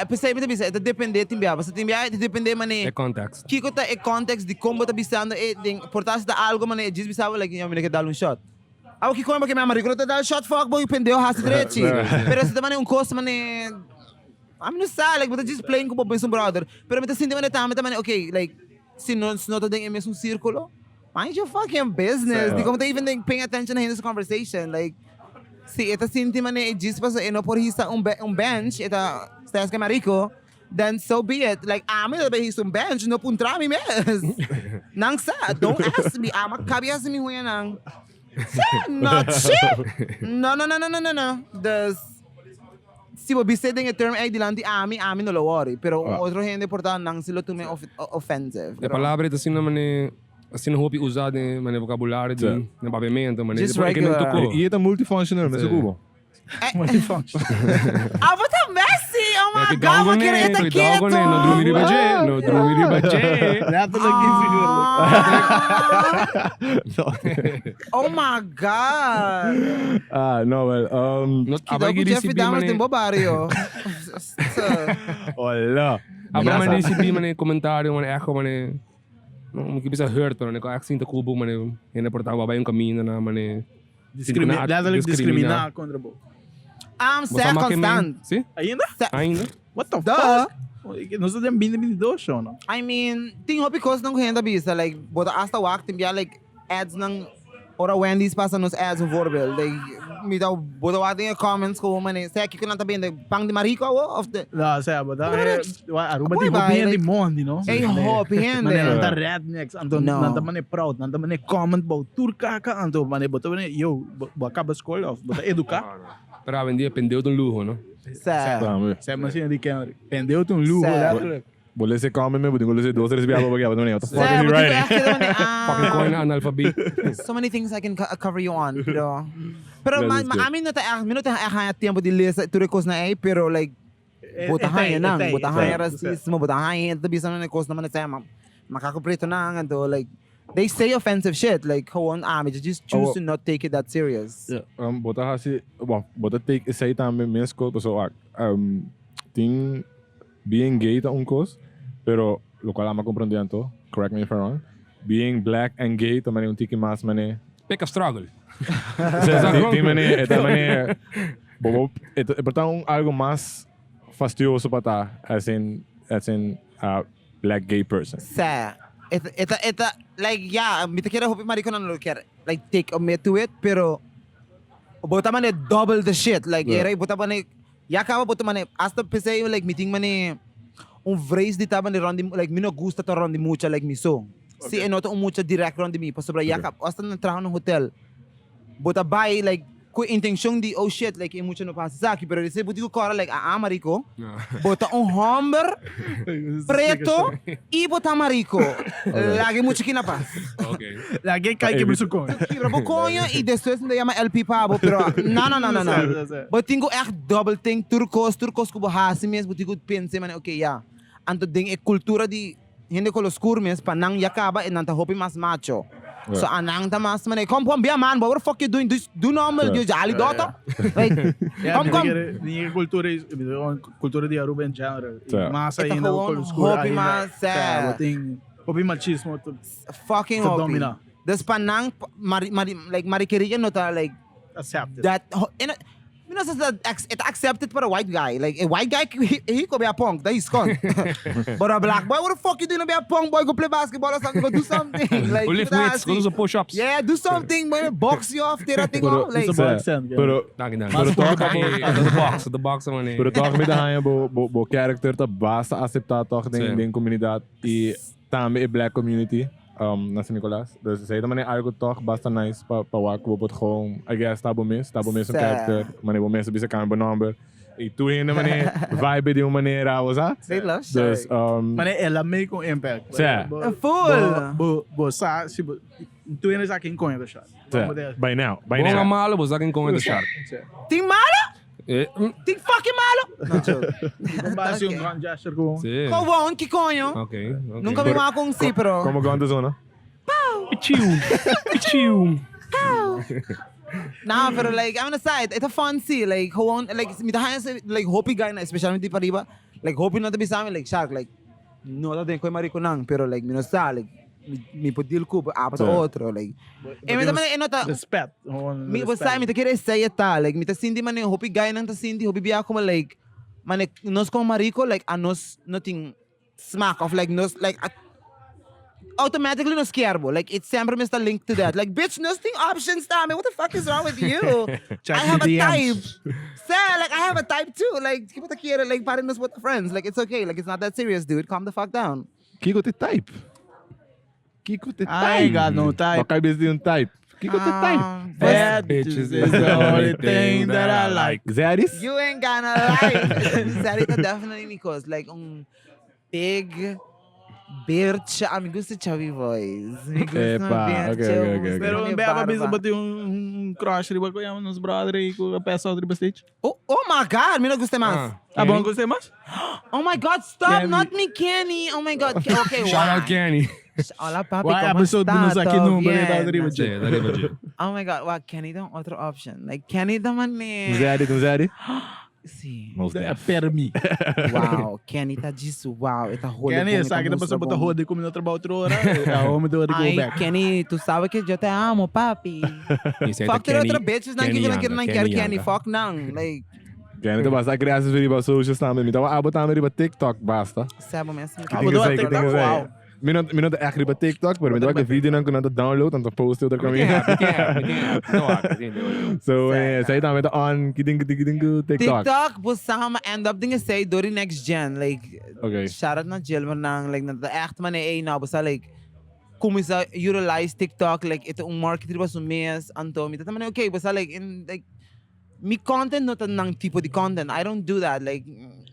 Pensei bisa, depende timbia, você timbia depende mané. É context. Kiko ta é context de como tá bisando importância da algo mané, diz bisava like eu me que dar shot. Ah, que como que me amarico tá dar shot fuck boy pendeu hasi direito. Pero se também custo mané. I'm not sad, like, but just playing com o brother. Pero me tá sentindo mané também, okay, like se não tá dentro mesmo círculo, mind your fucking business. De como tá even paying attention in this conversation, like si esta sinti mané diz para no por hisa bench, esta estás que marico. Then so be it. Like, I'm gonna be some bench, no puntra mi mes. Nang sa, don't ask me. I'm a kabias mi huya nang. Not shit. No. Se você tem term ay dilante ami no lo worry. Pero outro gente porta nang silo to me offensive. A palavra assim não mané assim não hobby usada mané vocabulário de na pavimento mané. Just regular. E é multifunctional, mas é bom. Multifunction. Ah, what a messy! Oh my God, vou querer estar quieto! No dormir de baje. Lato lagi siguro. Oh my God! No, well, Kita ko Jeffrey Dahmer din barrio. Olha. Aba man recebi mané comentário mané echo mané. Não que bisa hurt mané ko action ta kubo mané hena portava ba yung caminho na mané. Discriminar contra o Sé constant. Sim? Ainda? What the Duh. fuck? Nós estamos em 2022, show, não? I mean, tem hobby coisa não renda bisa. Like, bota hasta wak, tem like ads ng ora Wendy's passa nos ads um voorbeeld. Like, me daw bota wak tem comments ko man. Sei que não tá bem pang de marico of the. Não, sei, mas Aruba tem hobby de monde, não? É hobby hende. Mané, tá rednecks, anto nanda mané proud, nanda mané comment about turcaca, anto mané bota mané yo, acaba escola of, bota educar. Para vender pendeu de um luxo, não? Sé. Sei, mas assim de que pendeu de luxo, Boleh se comment में boleh se दूसरे से भी आप क्या बताऊँ नहीं what the fuck is he Buti ko writing? echt naman Fucking coin na analphabet. so many things I can cover you on. Pero That is good. maamin na tayo, minuto kaya tempo de lesa tu recos na pero like butahan yan nang, butahan yan rasismo, butahan yan ito bisa na recos naman na tayo makakaprito na nga to like they say offensive shit like gewoon just choose to not take it that serious. Bota hasi, bota take isa também minha escola so ting being gay ta uncos, pero lo qual ama compreendiam to, correct me if I'm wrong. Being black and gay também tiki mas mane. Pick a struggle. Ti mane, eta mane. Bobo, portanto algo mais fastidioso para ta as in black gay person. Sa ita like yeah, mita kira hopi mariko na lo kira like take omit to it pero bota man double the shit like Yeah. era bota man ya acaba bota man hasta pensei like meeting man vrees di taba ni rondi like mi no gusta to rondi mucha like mi so si enoto mucha direct rondi mi pa sobra ya hasta na trabaho ng hotel bota by like ko intention di oh shit like mucha no pasa sa akin pero dise buti ko kora like mariko bota hammer preto e bota mariko lagi mucha kinapas Okay. Lagi kay que me sucon. Kira po konja e después na llama LP Pabo pero no. But tingo echt double thing turcos ko bahasi mes buti ko pense man okay yeah. Anto ding kultura di hindi ko los kurmes panang yakaba and nanta hopi mas macho. Yeah. So anang tamas man come be a man, but what the fuck you doing? Do normal, Yeah. you jolly daughter. Like come. Ni cultura de Aruba in general. Yeah. Masa Ito ina gewoon cultura. hopi mas Hopi machismo to fucking to hopi. domina. Des panang like marikiriya no ta like Accepted. that you know it accepted for a white guy like a white guy he could be a punk that is con but a black boy what the fuck you doing to be a punk boy go play basketball or something go do something like Go lift weights, go do some push-ups. yeah do something boy box you off tira thing off like It's a accent. Pero Mas talk the box man eh. pero talk me dahan bo character ta basta aceitar toch Sim. den comunidade e também a black community na São Nicolás. Dus zij também algo toch basta nice pa wak bijvoorbeeld gewoon I guess tabo mes een Sim. character maar bo mensen bisa kan number e tu ainda mané vibe de uma maneira was they love dus Sharkk Mas ela make um impact. Sim. full Bo sa si tu ainda já quem conhece shot. by now Bom malo, bo sakin kong ito Sharkk. ting malo Eh, ting fucking malo no joke Base um grand gesture ko. sí. Kawon kikonyo Okay. nunca vi mga kung si pero como ganda zona Pichiu. nah, pero like, I'm on the side. It's a fun see. Like, gewoon, like, mitahan sa, like, hopi guy na, especially di pariba. Like, hopi na tabi sa amin, like, Sharkk, like, no, din ko mariko nang, pero like, minasa, like, mi podil ko, apa sa otro, like. Eh, mita man, ta, Respect. mi basta, mita kira say ta, like, mita sindi man, hopi guy nang ta sindi, hopi biya ko man, like, man, nos ko mariko, like, anos, nothing smack of, like, nos, like, automatically no scarbo. Like, it's sempre mista linked to that. Like, bitch, nothing options, dami. What the fuck is wrong with you? Check I have a the type. DMs. Sir, like, I have a type too. Like, keep it here, like, parang nos with friends. Like, it's okay. Like, it's not that serious, dude. Calm the fuck down. Kiko te type Kiko te type I ain't got no type. Baka busy yung type Kiko te type Bad bitches is the only thing that I like. Zaris You ain't gonna lie. Sarita definitely because, like, big bitch. Me gusta chubby boys. Me gusta Epa, okay. Pero me beba barba. bisa ba yung crush riba ko yung nos brother ko peso riba stage. Oh my God, me no gusta mas. Abang gusto mas? Oh my God, stop, Kenny. not me, Kenny. Oh my God. Okay, Shout out why? Kenny. Hola, papi, Why ¿cómo episode mo está? sa ¿Todo kinumba bien? ni riba Sí, dali ba dyan? Oh my God, wow, Kenny daw otro option. Like, Kenny naman eh. Zari Si. Most def. Permi. Wow, Kenny tá disso. Wow, ita hole. Kenny, sa akin na pa sa bota hode ko no trabalho outra hora. Ako mo do go Ai, back. Kenny, tu sabe que eu te amo, papi. Fuck the other bitches, não que não quero Kenny. Fuck não. Like, Kaya nito basta crianças vir ba socials namin. Mitawa abot namin riba TikTok basta. sabe mesmo. Ah, mudou a TikTok? Wow. Minot echt riba TikTok, pero mitawa que video nang kunanta download ang post outra kami. So, say namin ito on kidding TikTok. TikTok, busama end up dingen say door die next gen. Like, Okay. shout out na Jill nang like na echt man eh na basta like como isa utilize TikTok like ito market riba sa mes anto mi tama okay basta like in like me content not ng tipo de content. I don't do that. Like,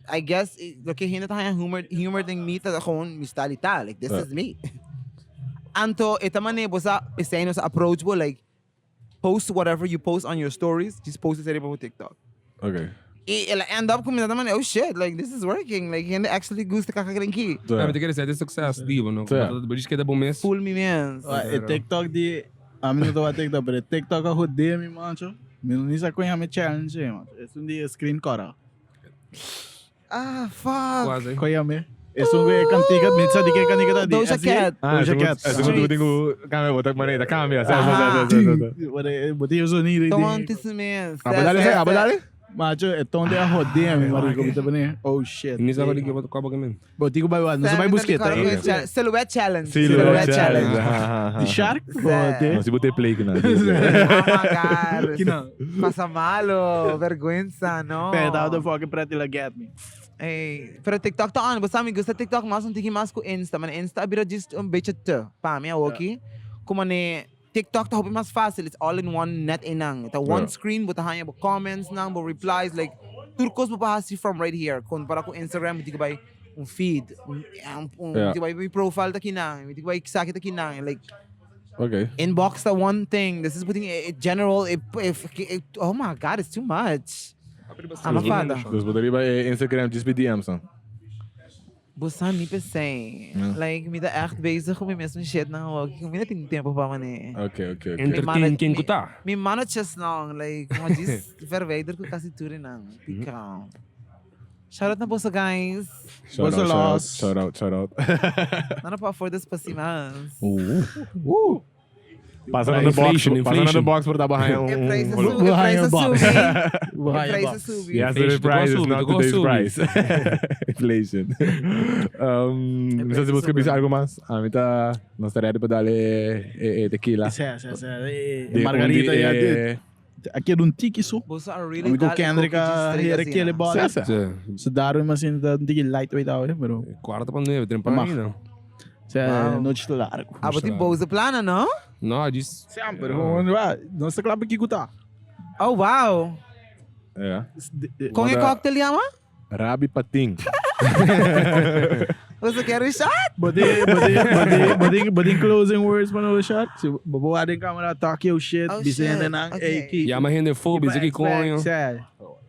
I guess, okay, hindi tayo humor ding me, tada gewoon, mistalita. Like, this is me. Anto, ita man bosa, isa sa approachable, like, post whatever you post on your stories, just post it sa TikTok. Okay. End up kung naman, oh shit, like, this is working. Like, hindi actually gusto kakakringki. Ja, maar het is succes, die no. Maar je kent dat bom is. Fool me, man. TikTok di, amin to TikTok, pero TikTok ako di mi mancho. Minunisa ko yung challenge man. Es un dia screen kora. Ah, fuck. Quase. Ko yame. Es un way kantikat minsa di kay kanikata di. Doja Cat. Doja Cat. Segundo kami botak manita cambia. Buti yo sonido. Tontis, man. Abadali. Macho, etonde a rodeia, meu marido, como tá vendo? Oh shit. Ini sa kali kita kau bagaimana? Botigo vai lá, não vai busqueta. Silhouette challenge. Silhouette challenge. De Sharkk? Mas se botei play que não. Oh my god. Que não. Passa malo. Vergüenza, no. Pera, the fucking pretty like get me. Hey, pero TikTok to ano, basta mi gusto TikTok mas un tiki mas ko Insta, man Insta biro just beetje te. Pa mi okay. Kuma ne TikTok to hope mas fácil, it's all in one net inang. Ita one screen but hanya bo comments nang bo replies like turkos mo pahasi from right here. Kun para ko Instagram di ko bay un feed, di ko bay profile ta kinang, di ko bay sakit ta kinang like Okay. inbox the one thing. This is putting it general if oh my god, it's too much. I'm a father. Dus poderia Instagram just be DM's dan. Busan niet per se. Like, me echt bezig om mesmo shit na huwag. Kung na tem tempo pa man eh. Okay. Entertain quem kuta. Me managers lang. Like, mas just verwijder ko kasi turi nang. Pikaw. Shoutout na po sa guys. Shout out. Nana pa afford this pasimas. Passa on the box voor dat behind. E-prijs subi. Yes, the price is not today's price. Inflation. Misa se busca bisa algo más. A mí nos estaría de darle tequila. Margarita ya. Aqui é tiki so. Bosa are really Amigo Kendrick hier aquele bola. So daarom mas ainda tiki lightweight out, pero 4.9, 30 noite largo. Ah, but bosa plana, no? No, diz. Sempre, nossa clube aqui guta. Oh, wow. Ja. Kung e cocktail yama? Rabi Pating. Você quer um shot? Bading closing words para o shot. Se babawa din camera talk your shit, bisenda nang AK. Ja, maar geen fobie, aqui com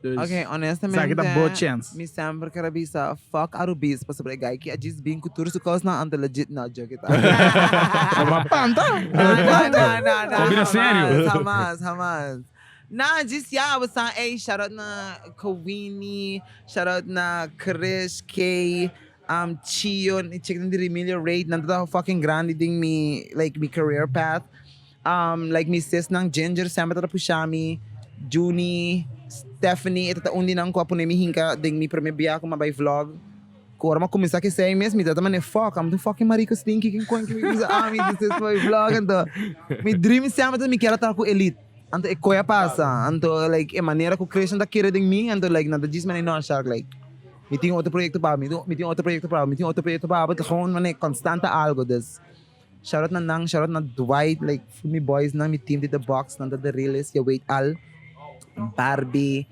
Okay, honestamente, Sabe que dá boa chance. Me sempre quero bisa fuck arubis pa sobre guy que a diz bem cultura su cause na anda legit na joke tá. Uma panta. Não. Combina sério. Jamás. Na, diz ya, você shout out na Kawini, shout out na Chris K, Chio, check na the million rate, nanda fucking grande ding me career path. Like me sis nang Ginger, sempre tá puxami, Juni, Stephanie, ito undi nang ko apo mi hinka ding mi premia ko mabay vlog. Ko ora começar que sei mesmo, me dá também fuck, I'm the fucking marico stinky quem que me usa this is my vlog então. Mi dream sempre me quero estar com elite. Anto e koya pasa, anto like e maneira ko creation da kira ding mi, anto like nada diz man no Sharkk like. Mi tinha outro projeto pa, but gewoon man constante algo dus. Shout out na Dwight, like for me boys nang mi team did the box, nanda the realist, you wait all. Barbie,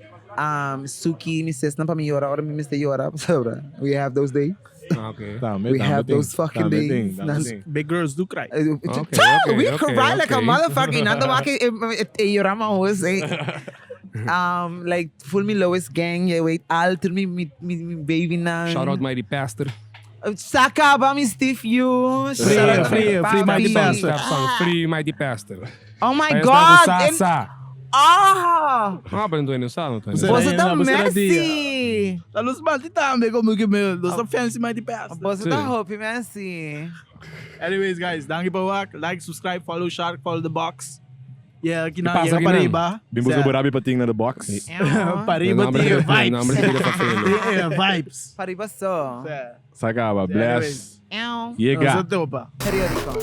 Suki, mi sis na pa mi yora, ora mi Mr. Yora, sobra. We have those days. Okay. We have those fucking days. Big girls do cry. We cry like a motherfucker. Nando waki yorama was like full me lowest gang. Yeah, wait, alter me baby na. Shout out Mighty Pastor. Saka ba mi Steve you. Free Mighty Pastor. Free Mighty Pastor. Oh my God. Apa yang tuan usah tuan? Você tá Messi. La luz malti tambe como que meu, los fancy Mighty Pastor. Você tá Hope Messi. Anyways guys, danke pa wak, like, subscribe, follow Sharkk, follow the box. Yeah, kina Passa aqui pariba. Bimbo zo Rabi Pating naar de box. Pariba tinha vibes. Vibes. Pariba só. Sakaba, bless. Ew. Yega. Sa topa. Periódico.